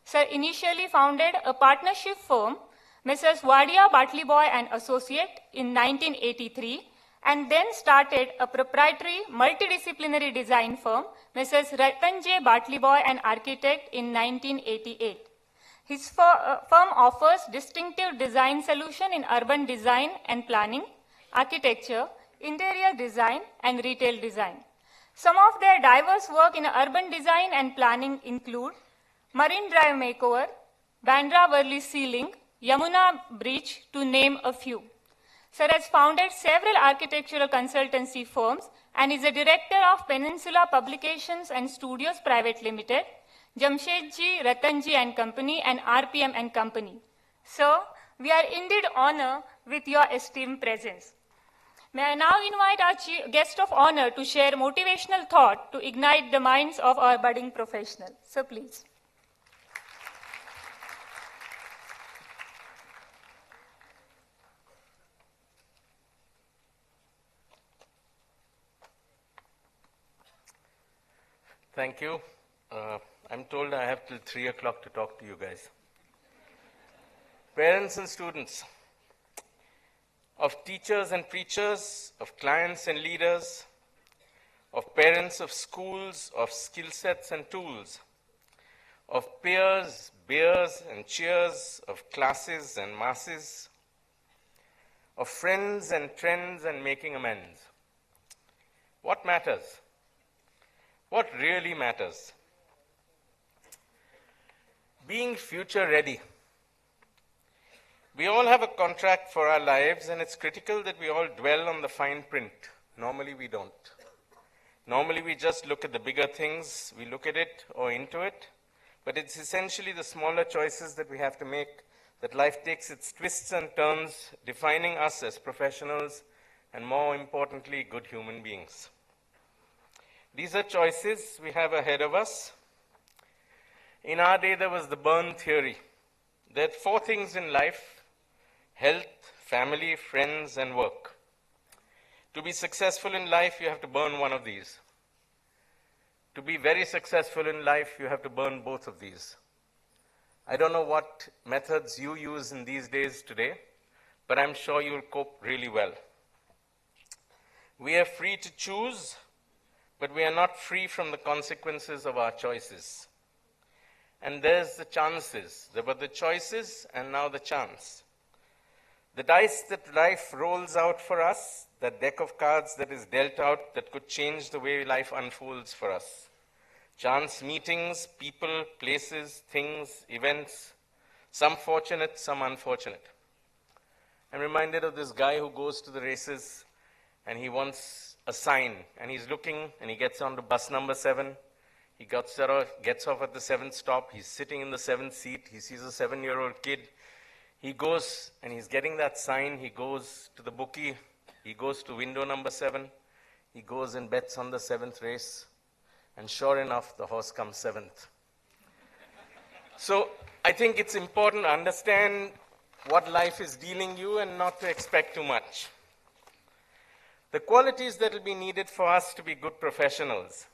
Sir initially founded a partnership firm, Messrs. Wadia Batliboy and Associate, in 1983, and then started a proprietary multidisciplinary design firm, Messrs. Ratan J. Batliboy and Architect, in 1988. His firm offers distinctive design solution in urban design and planning, architecture, interior design, and retail design. Some of their diverse work in urban design and planning include Marine Drive Makeover, Bandra Worli Ceiling, Yamuna Bridge, to name a few. Sir has founded several architectural consultancy firms and is a director of Peninsula Publications and Studios Private Limited, Jamshedji, Ratanji and Company, and RPM and Company. Sir, we are indeed honored with your esteemed presence. May I now invite our guest of honor to share motivational thought to ignite the minds of our budding professionals. Sir, please. Thank you. I'm told I have till 3 o'clock to talk to you guys. Parents and students, of teachers and preachers, of clients and leaders, of parents of schools, of skill sets and tools, of peers, beers and cheers, of classes and masses, of friends and trends and making amends. What matters? What really matters? Being future ready. We all have a contract for our lives, and it's critical that we all dwell on the fine print. Normally we don't. Normally we just look at the bigger things, we look at it or into it, but it's essentially the smaller choices that we have to make, that life takes its twists and turns, defining us as professionals and, more importantly, good human beings. These are choices we have ahead of us. In our day, there was the burn theory. There are 4 things in life: health, family, friends, and work. To be successful in life, you have to burn one of these. To be very successful in life, you have to burn both of these. I don't know what methods you use in these days today, but I'm sure you'll cope really well. We are free to choose, but we are not free from the consequences of our choices. And there's the chances. There were the choices and now the chance. The dice that life rolls out for us, that deck of cards that is dealt out that could change the way life unfolds for us. Chance meetings, people, places, things, events, some fortunate, some unfortunate. I'm reminded of this guy who goes to the races and he wants a sign, and he's looking and he gets on to bus number 7. He gets off at the 7th stop. He's sitting in the 7th seat. He sees a 7-year-old kid. He goes and he's getting that sign. He goes to the bookie. He goes to window number 7. He goes and bets on the 7th race. And sure enough, the horse comes 7th. So I think it's important to understand what life is dealing you and not to expect too much. The qualities that will be needed for us to be good professionals.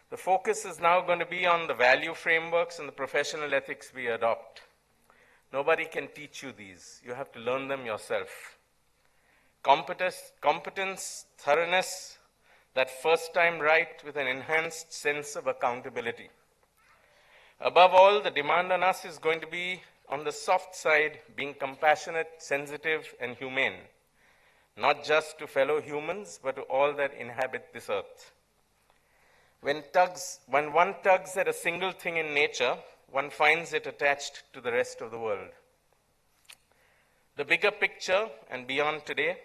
The focus is now going to be on the value frameworks and the professional ethics we adopt. Nobody can teach you these. You have to learn them yourself. Competence, thoroughness, that first time right with an enhanced sense of accountability. Above all, the demand on us is going to be on the soft side, being compassionate, sensitive, and humane, not just to fellow humans, but to all that inhabit this earth. When one tugs at a single thing in nature, one finds it attached to the rest of the world. The bigger picture and beyond today,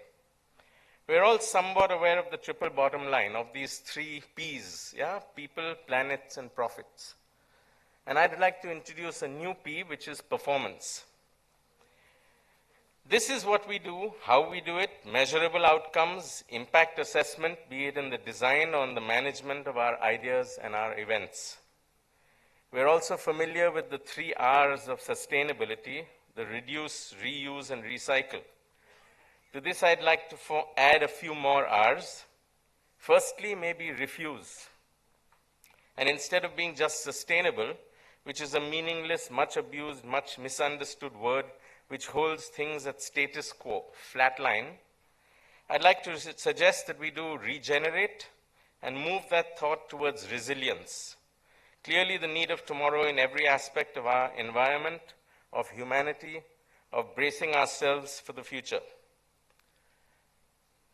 we're all somewhat aware of the triple bottom line of these three P's, people, planets, and profits. And I'd like to introduce a new P, which is performance. This is what we do, how we do it, measurable outcomes, impact assessment, be it in the design or in the management of our ideas and our events. We're also familiar with the 3 R's of sustainability, the reduce, reuse, and recycle. To this, I'd like to add a few more R's. Firstly, maybe refuse. And instead of being just sustainable, which is a meaningless, much abused, much misunderstood word, which holds things at status quo, flatline, I'd like to suggest that we do regenerate and move that thought towards resilience. Clearly the need of tomorrow in every aspect of our environment, of humanity, of bracing ourselves for the future.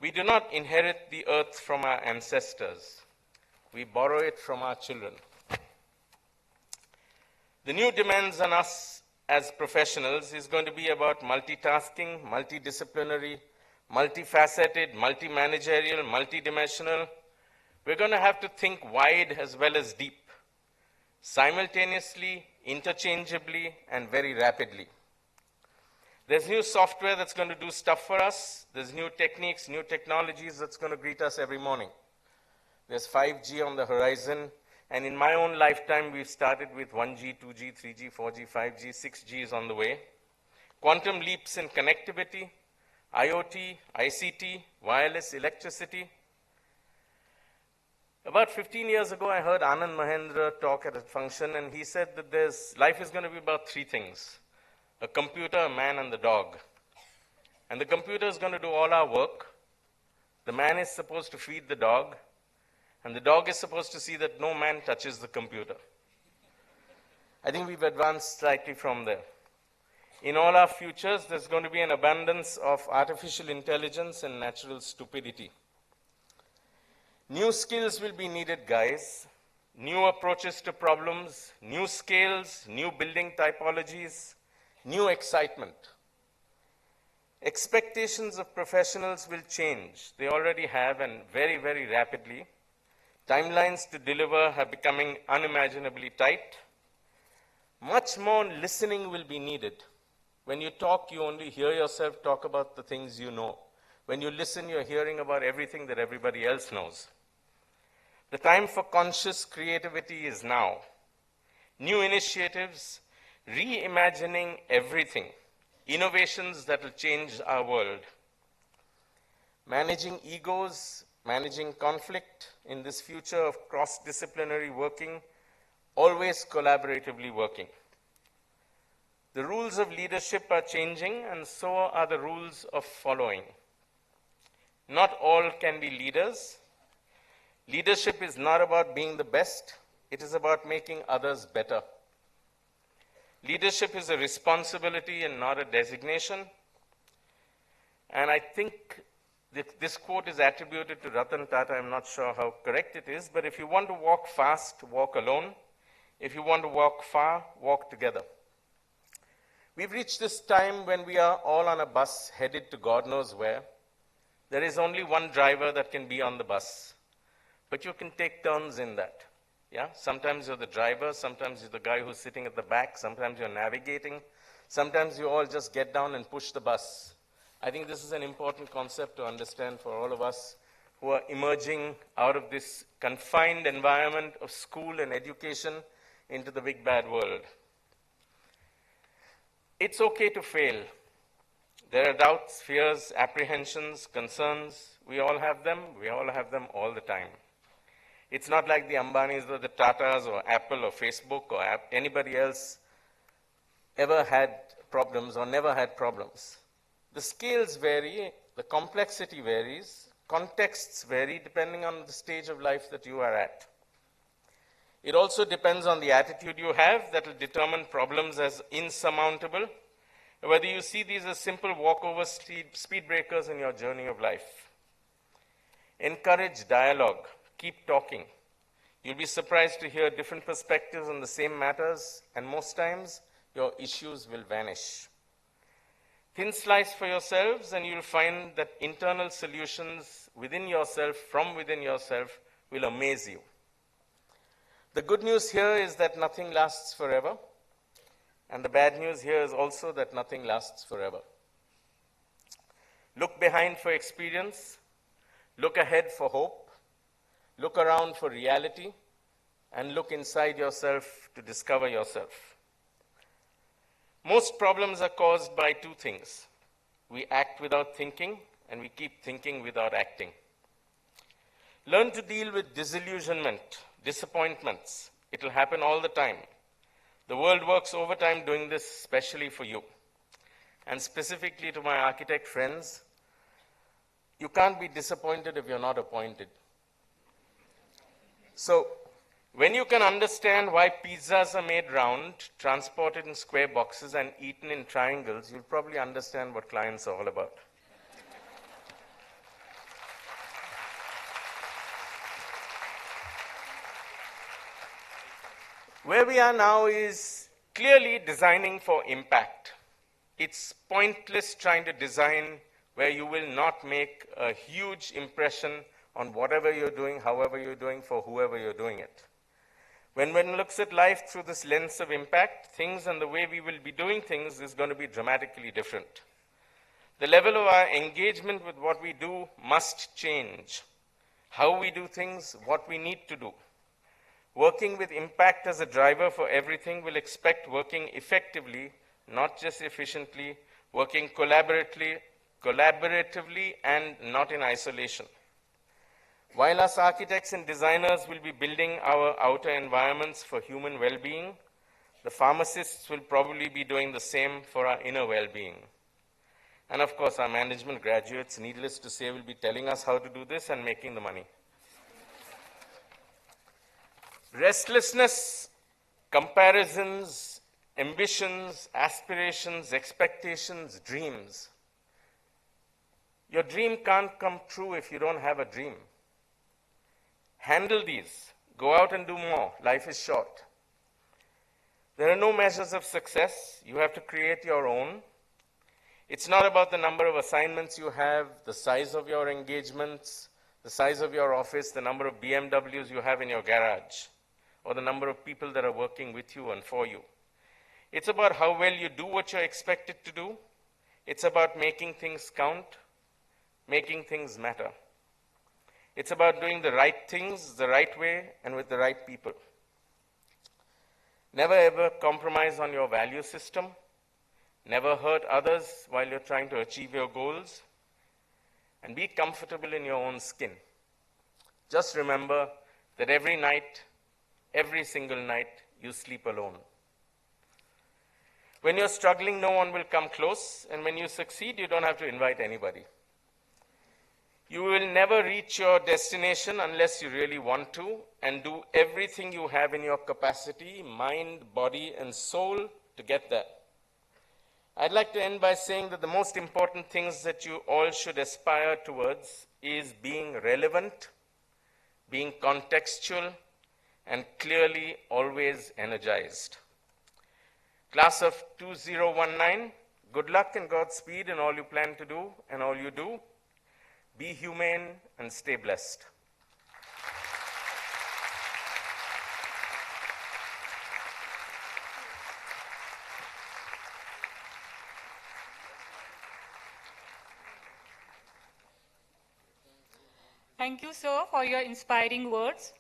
We do not inherit the earth from our ancestors. We borrow it from our children. The new demands on us as professionals is going to be about multitasking, multidisciplinary, multifaceted, multi-managerial, multidimensional. We're going to have to think wide as well as deep, simultaneously, interchangeably, and very rapidly. There's new software that's going to do stuff for us. There's new techniques, new technologies that's going to greet us every morning. There's 5G on the horizon. And in my own lifetime, we've started with 1G, 2G, 3G, 4G, 5G, 6G is on the way. Quantum leaps in connectivity, IoT, ICT, wireless, electricity. About 15 years ago, I heard Anand Mahendra talk at a function, and he said that life is going to be about 3 things: a computer, a man, and the dog. And the computer is going to do all our work. The man is supposed to feed the dog. And the dog is supposed to see that no man touches the computer. I think we've advanced slightly from there. In all our futures, there's going to be an abundance of artificial intelligence and natural stupidity. New skills will be needed, guys. New approaches to problems, new scales, new building typologies, new excitement. Expectations of professionals will change. They already have, and very, very rapidly. Timelines to deliver are becoming unimaginably tight. Much more listening will be needed. When you talk, you only hear yourself talk about the things you know. When you listen, you're hearing about everything that everybody else knows. The time for conscious creativity is now. New initiatives, reimagining everything, innovations that will change our world. Managing egos, managing conflict in this future of cross-disciplinary working, always collaboratively working. The rules of leadership are changing, and so are the rules of following. Not all can be leaders. Leadership is not about being the best, it is about making others better. Leadership is a responsibility and not a designation. And I think this quote is attributed to Ratan Tata. I'm not sure how correct it is, but if you want to walk fast, walk alone. If you want to walk far, walk together. We've reached this time when we are all on a bus headed to God knows where. There is only one driver that can be on the bus, but you can take turns in that. Sometimes you're the driver, sometimes you're the guy who's sitting at the back, sometimes you're navigating, sometimes you all just get down and push the bus. I think this is an important concept to understand for all of us who are emerging out of this confined environment of school and education into the big bad world. It's okay to fail. There are doubts, fears, apprehensions, concerns. We all have them. We all have them all the time. It's not like the Ambanis or the Tatas or Apple or Facebook or anybody else ever had problems or never had problems. The scales vary, the complexity varies, contexts vary depending on the stage of life that you are at. It also depends on the attitude you have that will determine problems as insurmountable, whether you see these as simple walkover speed breakers in your journey of life. Encourage dialogue. Keep talking. You'll be surprised to hear different perspectives on the same matters, and most times your issues will vanish. Thin slice for yourselves, and you'll find that internal solutions within yourself, from within yourself, will amaze you. The good news here is that nothing lasts forever, and the bad news here is also that nothing lasts forever. Look behind for experience, look ahead for hope, look around for reality, and look inside yourself to discover yourself. Most problems are caused by two things. We act without thinking, and we keep thinking without acting. Learn to deal with disillusionment, disappointments. It will happen all the time. The world works overtime doing this especially for you. And specifically to my architect friends, you can't be disappointed if you're not appointed. So, when you can understand why pizzas are made round, transported in square boxes, and eaten in triangles, you'll probably understand what clients are all about. Where we are now is clearly designing for impact. It's pointless trying to design where you will not make a huge impression on whatever you're doing, however you're doing, for whoever you're doing it. When one looks at life through this lens of impact, things and the way we will be doing things is going to be dramatically different. The level of our engagement with what we do must change. How we do things, what we need to do. Working with impact as a driver for everything will expect working effectively, not just efficiently, working collaboratively and not in isolation. While us architects and designers will be building our outer environments for human well-being, the pharmacists will probably be doing the same for our inner well-being. And of course, our management graduates, needless to say, will be telling us how to do this and making the money. Restlessness, comparisons, ambitions, aspirations, expectations, dreams. Your dream can't come true if you don't have a dream. Handle these. Go out and do more. Life is short. There are no measures of success. You have to create your own. It's not about the number of assignments you have, the size of your engagements, the size of your office, the number of BMWs you have in your garage, or the number of people that are working with you and for you. It's about how well you do what you're expected to do. It's about making things count, making things matter. It's about doing the right things the right way and with the right people. Never ever compromise on your value system. Never hurt others while you're trying to achieve your goals. And be comfortable in your own skin. Just remember that every night, every single night, you sleep alone. When you're struggling, no one will come close. And when you succeed, you don't have to invite anybody. You will never reach your destination unless you really want to, and do everything you have in your capacity, mind, body, and soul to get there. I'd like to end by saying that the most important things that you all should aspire towards is being relevant, being contextual, and clearly always energized. Class of 2019, good luck and Godspeed in all you plan to do and all you do. Be humane and stay blessed. Thank you, sir, for your inspiring words.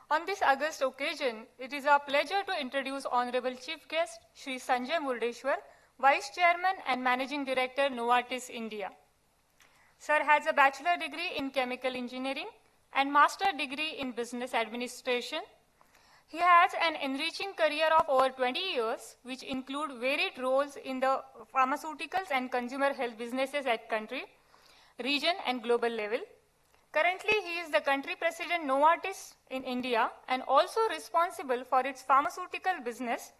On this august occasion, it is our pleasure to introduce Honorable Chief Guest, Shri Sanjay Murdeshwar, Vice Chairman and Managing Director, Novartis, India. Sir has a bachelor degree in chemical engineering and master degree in business administration. He has an enriching career of over 20 years, which include varied roles in the pharmaceuticals and consumer health businesses at country, region, and global level. Currently, he is the country president Novartis in India and also responsible for its pharmaceutical business.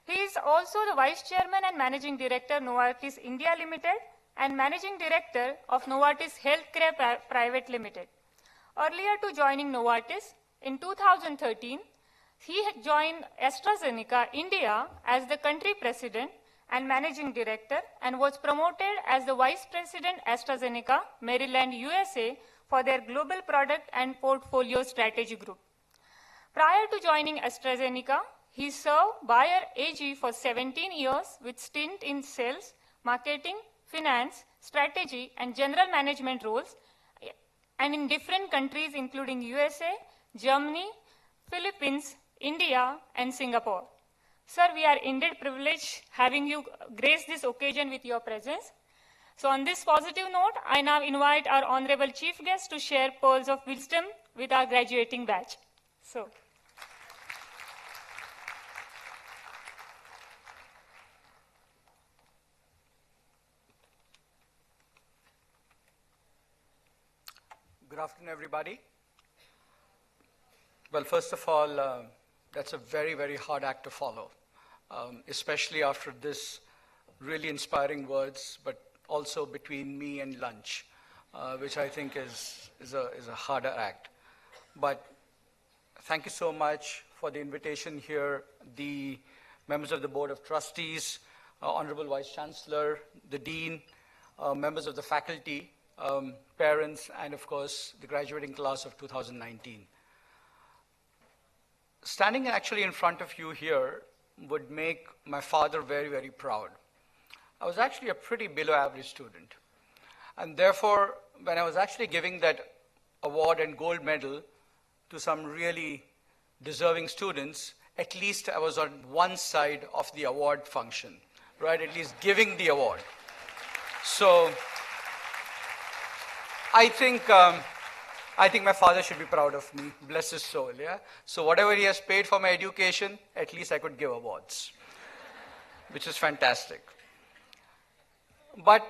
He is also the vice chairman and managing director Novartis India Limited and managing director of Novartis Healthcare Private Limited. Earlier to joining Novartis, in 2013, he had joined AstraZeneca India as the country president and managing director and was promoted as the vice president AstraZeneca Maryland USA for their global product and portfolio strategy group. Prior to joining AstraZeneca, he served Bayer AG for 17 years with stint in sales, marketing, finance, strategy, and general management roles, and in different countries including USA, Germany, Philippines, India, and Singapore. Sir, we are indeed privileged having you grace this occasion with your presence. So on this positive note, I now invite our honorable chief guest to share pearls of wisdom with our graduating batch. So. Good afternoon, everybody. Well, first of all, that's a very, very hard act to follow, especially after this really inspiring words, but also between me and lunch, which I think is a harder act. But thank you so much for the invitation here, the members of the Board of Trustees, Honorable Vice Chancellor, the Dean, members of the faculty, parents, and of course, the graduating class of 2019. Standing actually in front of you here would make my father very, very proud. I was actually a pretty below average student. And therefore, when I was actually giving that award and gold medal to some really deserving students, at least I was on one side of the award function, right? At least giving the award. So I think my father should be proud of me, bless his soul, yeah? So whatever he has paid for my education, at least I could give awards, which is fantastic. But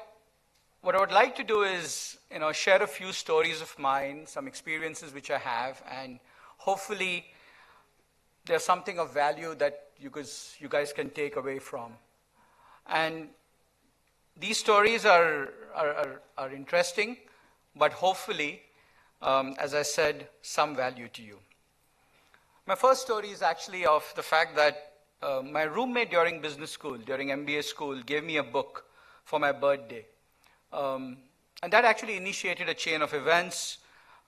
what I would like to do is, share a few stories of mine, some experiences which I have, and hopefully there's something of value that you guys can take away from. And these stories are interesting, but hopefully, as I said, some value to you. My first story is actually of the fact that my roommate during business school, during MBA school, gave me a book for my birthday. And that actually initiated a chain of events,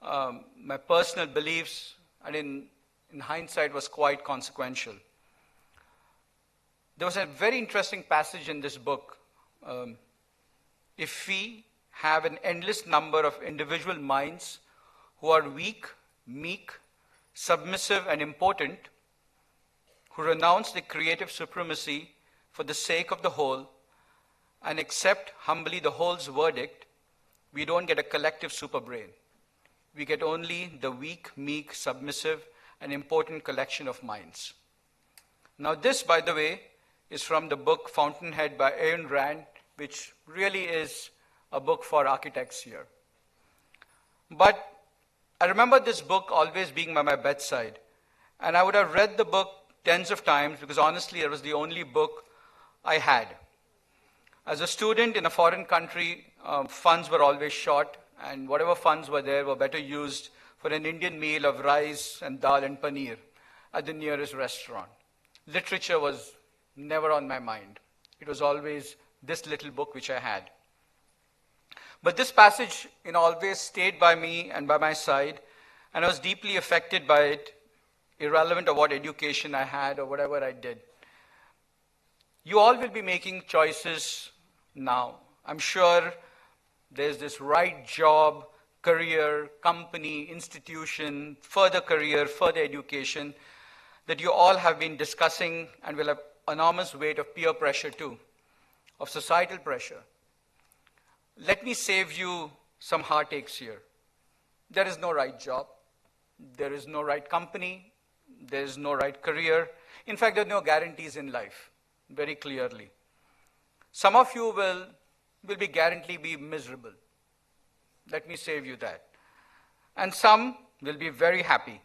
my personal beliefs, and in hindsight was quite consequential. There was a very interesting passage in this book. If we have an endless number of individual minds who are weak, meek, submissive, and impotent, who renounce the creative supremacy for the sake of the whole, and accept humbly the whole's verdict, we don't get a collective superbrain. We get only the weak, meek, submissive, and impotent collection of minds. Now this, by the way, is from the book Fountainhead by Ayn Rand, which really is a book for architects here. But I remember this book always being by my bedside, and I would have read the book tens of times because honestly it was the only book I had. As a student in a foreign country, funds were always short, and whatever funds were there were better used for an Indian meal of rice and dal and paneer at the nearest restaurant. Literature was never on my mind. It was always this little book which I had. But this passage always stayed by me and by my side, and I was deeply affected by it, irrelevant of what education I had or whatever I did. You all will be making choices now. I'm sure there's this right job, career, company, institution, further career, further education that you all have been discussing and will have enormous weight of peer pressure too, of societal pressure. Let me save you some heartaches here. There is no right job. There is no right company. There is no right career. In fact, there are no guarantees in life, very clearly. Some of you will be guaranteed be miserable. Let me save you that. and some will be very happy.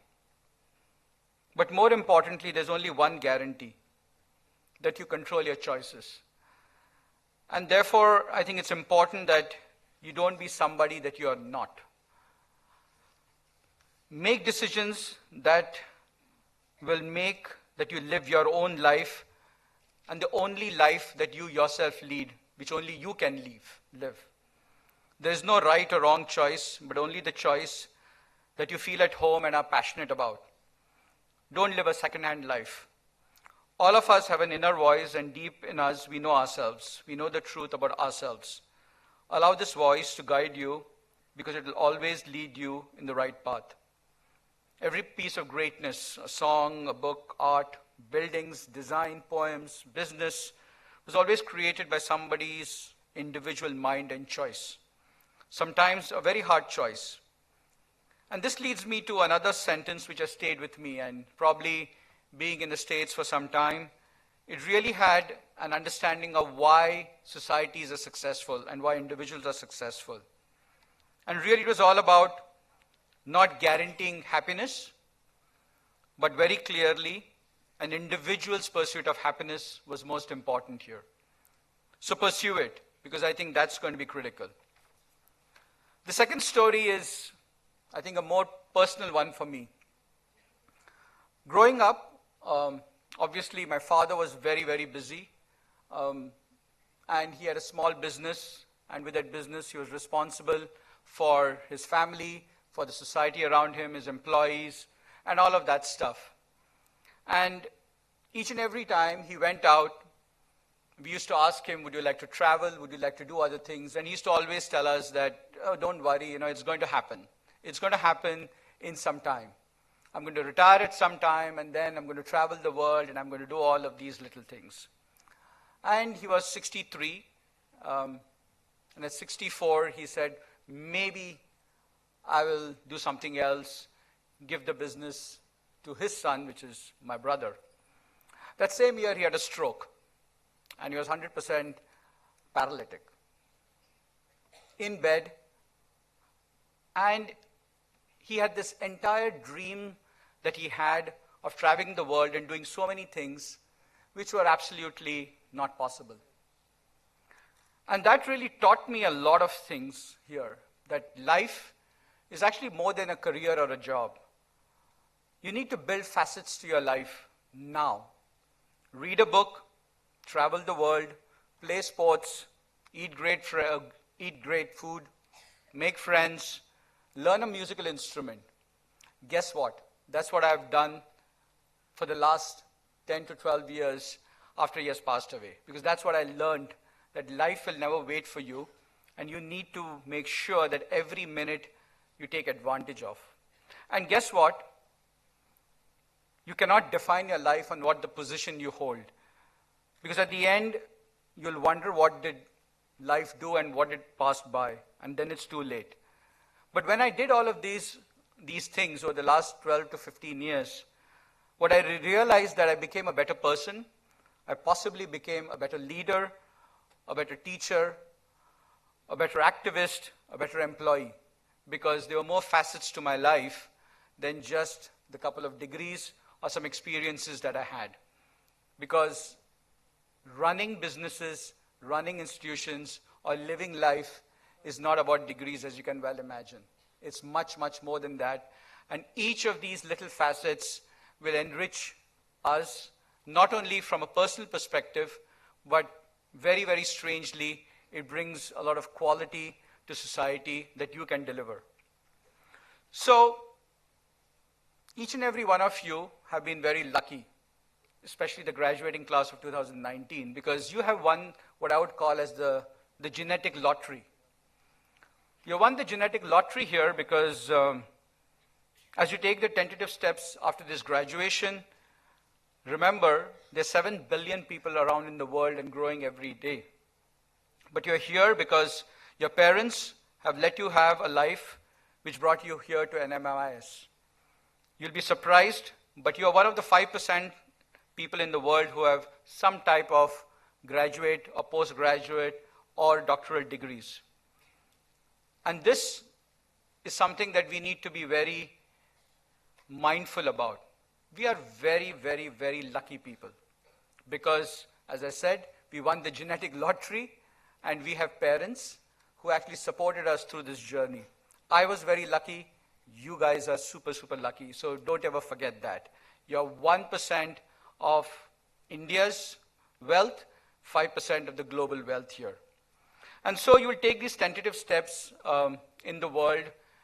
But more importantly, there's only one guarantee, that you control your choices. And therefore, I think it's important that you don't be somebody that you are not. Make decisions that will make that you live your own life, and the only life that you yourself lead, which only you can live. There is no right or wrong choice, but only the choice that you feel at home and are passionate about. Don't live a second-hand life. All of us have an inner voice, and deep in us, we know ourselves. We know the truth about ourselves. Allow this voice to guide you, because it will always lead you in the right path. Every piece of greatness, a song, a book, art, buildings, design, poems, business, was always created by somebody's individual mind and choice. Sometimes a very hard choice. And this leads me to another sentence which has stayed with me, and probably being in the States for some time, it really had an understanding of why societies are successful and why individuals are successful. And really it was all about not guaranteeing happiness, but very clearly an individual's pursuit of happiness was most important here. So pursue it, because I think that's going to be critical. The second story is, I think, a more personal one for me. Growing up, obviously my father was very, very busy, and he had a small business, and with that business he was responsible for his family, for the society around him, his employees, and all of that stuff. And each and every time he went out, we used to ask him, would you like to travel? Would you like to do other things? And he used to always tell us that, oh, don't worry, it's going to happen. It's going to happen in some time. I'm going to retire at some time, and then I'm going to travel the world, and I'm going to do all of these little things. And he was 63, and at 64, he said, maybe I will do something else, give the business to his son, which is my brother. That same year, he had a stroke, and he was 100% paralytic, in bed, and he had this entire dream that he had of traveling the world and doing so many things which were absolutely not possible. And that really taught me a lot of things here, that life is actually more than a career or a job. You need to build facets to your life now. Read a book, travel the world, play sports, eat great food, make friends, learn a musical instrument. Guess what? That's what I've done for the last 10 to 12 years after he has passed away. Because that's what I learned, that life will never wait for you, and you need to make sure that every minute you take advantage of. And guess what? You cannot define your life on what the position you hold. Because at the end, you'll wonder what did life do and what it passed by, and then it's too late. But when I did all of these things over the last 12 to 15 years, what I realized that I became a better person, I possibly became a better leader, a better teacher, a better activist, a better employee, because there were more facets to my life than just the couple of degrees or some experiences that I had. Because running businesses, running institutions, or living life is not about degrees, as you can well imagine. It's much, much more than that. And each of these little facets will enrich us, not only from a personal perspective, but very, very strangely, it brings a lot of quality to society that you can deliver. So, each and every one of you have been very lucky, especially the graduating class of 2019, because you have won what I would call as the genetic lottery. You won the genetic lottery here because as you take the tentative steps after this graduation, remember, there's 7 billion people around in the world and growing every day. But you're here because your parents have let you have a life which brought you here to NMIS. You'll be surprised, but you're one of the 5% people in the world who have some type of graduate or postgraduate or doctoral degrees. And this is something that we need to be very mindful about. We are very, very, very lucky people because, as I said, we won the genetic lottery and we have parents who actually supported us through this journey. I was very lucky. You guys are super, super lucky. So don't ever forget that. You're 1% of India's wealth, 5% of the global wealth here. And so you will take these tentative steps in the world,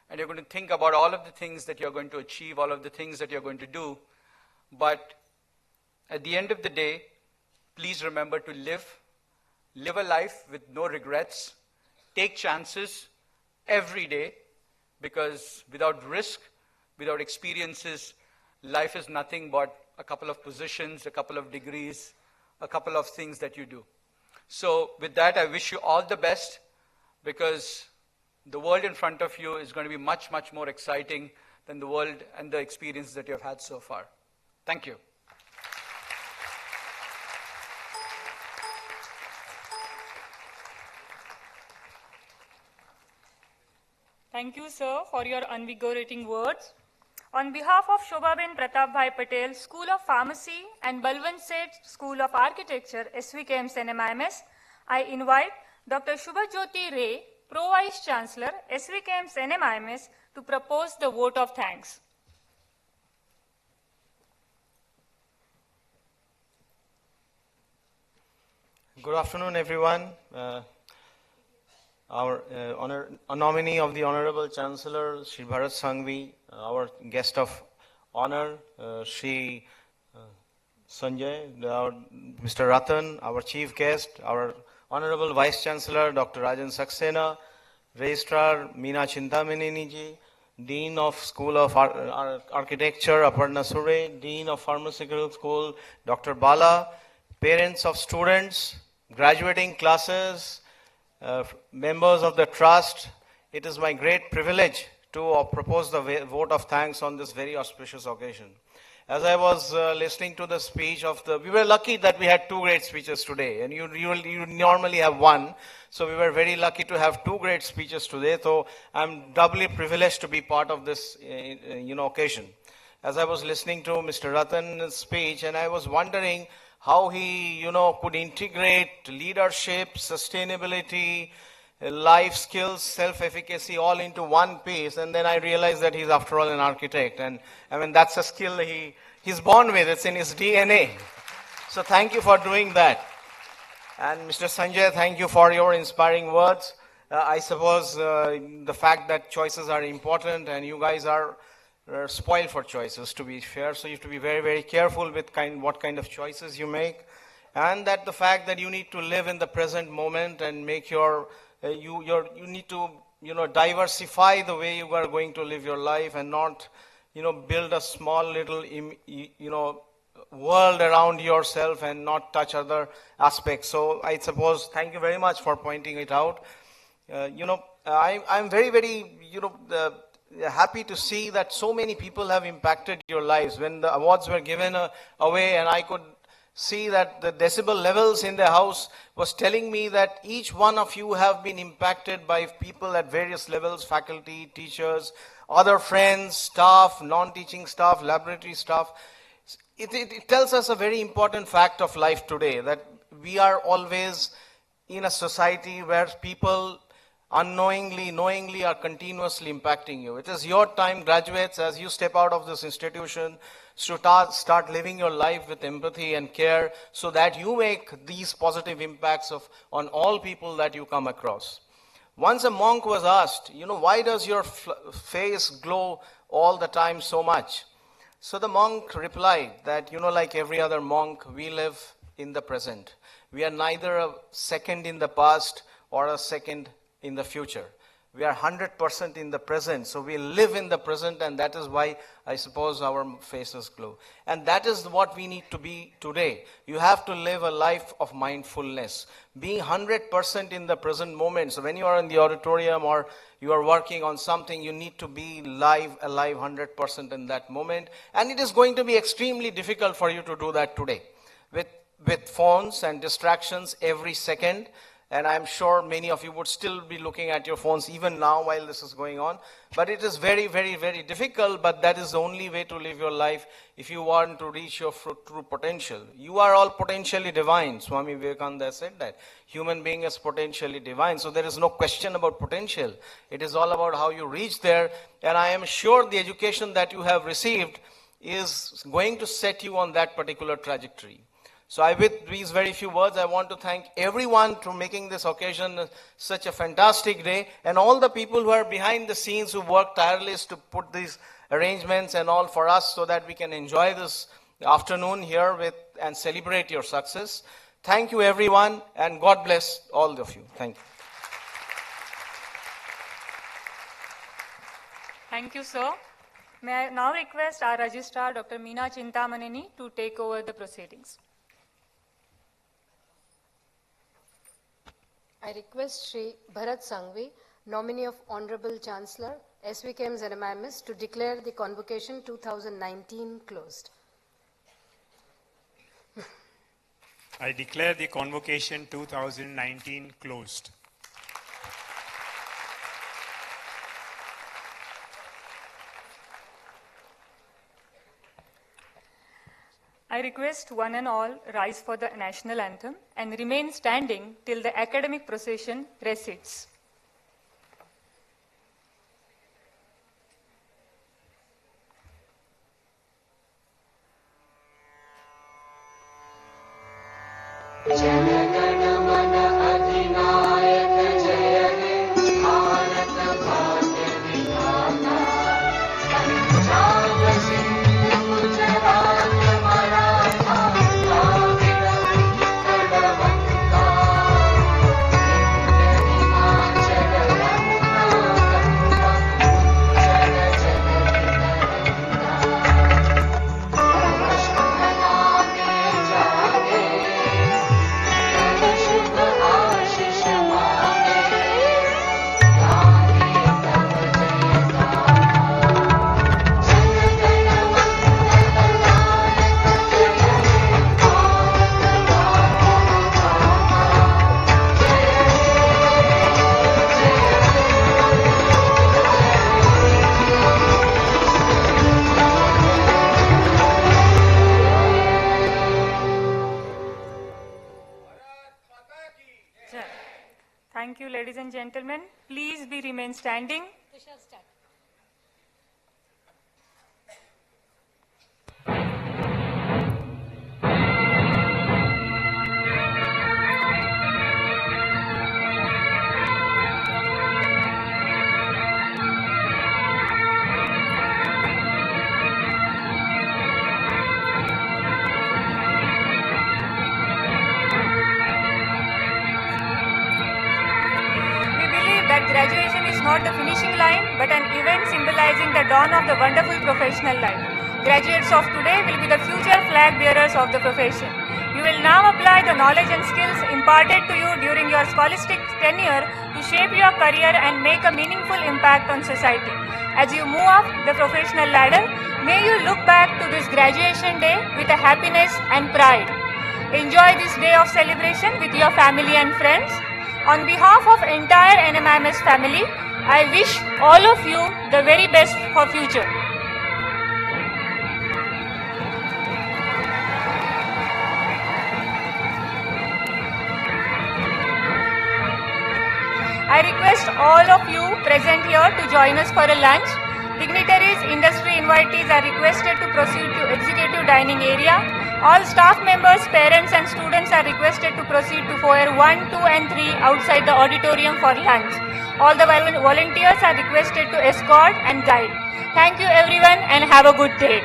and you're going to think about all of the things that you're going to achieve, all of the things that you're going to do. But at the end of the day, please remember to live a life with no regrets, take chances every day, because without risk, without experiences, life is nothing but a couple of positions, a couple of degrees, a couple of things that you do. So with that, I wish you all the best, because the world in front of you is going to be much, much more exciting than the world and the experiences that you have had so far. Thank you. Thank you, sir, for your invigorating words. On behalf of Shobhaben Pratap Bhai Patel, School of Pharmacy and Balwant Sheth School of Architecture, SVKM's NMIMS, I invite Dr. Shubhajyoti Ray, Pro Vice Chancellor, SVKM's NMIMS, to propose the vote of thanks. Good afternoon, everyone. Our nominee of the Honorable Chancellor, Shri Bharat Sanghvi, our guest of honor, Shri Sanjay, Mr. Ratan, our chief guest, our Honorable Vice Chancellor, Dr. Rajan Saxena, Registrar Meena Chintamani ji, Dean of School of Architecture, Aparna Sure, Dean of Pharmaceutical School, Dr. Bala, parents of students, graduating classes, members of the trust, it is my great privilege to propose the vote of thanks on this very auspicious occasion. As I was listening to the speech we were lucky that we had two great speeches today, and you normally have one, so we were very lucky to have two great speeches today, so I'm doubly privileged to be part of this occasion. As I was listening to Mr. Ratan's speech, and I was wondering how he, could integrate leadership, sustainability, life skills, self-efficacy all into one piece. And then I realized that he's after all an architect. And I mean, that's a skill he's born with. It's in his DNA. So thank you for doing that. And Mr. Sanjay, thank you for your inspiring words. I suppose the fact that choices are important and you guys are spoiled for choices, to be fair, so you have to be very, very careful with what kind of choices you make, and that the fact that you need to live in the present moment and make you need to diversify the way you are going to live your life, and not build a small little world around yourself and not touch other aspects. So I suppose thank you very much for pointing it out. I'm very, very happy to see that so many people have impacted your lives. When the awards were given away, and I could see that the decibel levels in the house was telling me that each one of you have been impacted by people at various levels, faculty, teachers, other friends, staff, non-teaching staff, laboratory staff. It tells us a very important fact of life today, that we are always in a society where people unknowingly, knowingly are continuously impacting you. It is your time, graduates, as you step out of this institution, to start living your life with empathy and care, so that you make these positive impacts on all people that you come across. Once a monk was asked, why does your face glow all the time so much? So the monk replied that, like every other monk, we live in the present. We are neither a second in the past or a second in the future. We are 100% in the present, so we live in the present, and that is why I suppose our faces glow. And that is what we need to be today. You have to live a life of mindfulness, being 100% in the present moment. So when you are in the auditorium or you are working on something, you need to be alive 100% in that moment. And it is going to be extremely difficult for you to do that today with phones and distractions every second. and I'm sure many of you would still be looking at your phones even now while this is going on. But it is very, very, very difficult, but that is the only way to live your life if you want to reach your true potential. You are all potentially divine. Swami Vivekananda said that. Human being is potentially divine, so there is no question about potential. It is all about how you reach there, and I am sure the education that you have received is going to set you on that particular trajectory. So with these very few words, I want to thank everyone for making this occasion such a fantastic day, and all the people who are behind the scenes who work tirelessly to put these arrangements and all for us so that we can enjoy this afternoon here with and celebrate your success. Thank you everyone, and God bless all of you. Thank you. Thank you, sir. May I now request our Registrar, Dr. Meena Chintamaneni, to take over the proceedings. I request Shri Bharat Sanghvi, nominee of Honorable Chancellor, SVKM's NMIMS, to declare the Convocation 2019 closed. I declare the Convocation 2019 closed. I request one and all rise for the national anthem and remain standing till the academic procession recedes. Thank you, ladies and gentlemen. Please remain standing. Graduation is not the finishing line, but an event symbolizing the dawn of the wonderful professional life. Graduates of today will be the future flag bearers of the profession. You will now apply the knowledge and skills imparted to you during your scholastic tenure to shape your career and make a meaningful impact on society. As you move up the professional ladder, may you look back to this graduation day with a happiness and pride. Enjoy this day of celebration with your family and friends. On behalf of entire NMIMS family, I wish all of you the very best for future. I request all of you present here to join us for a lunch. Dignitaries, industry invitees are requested to proceed to executive dining area. All staff members, parents and students are requested to proceed to foyer 1, 2 and 3 outside the auditorium for lunch. All the volunteers are requested to escort and guide. Thank you everyone and have a good day.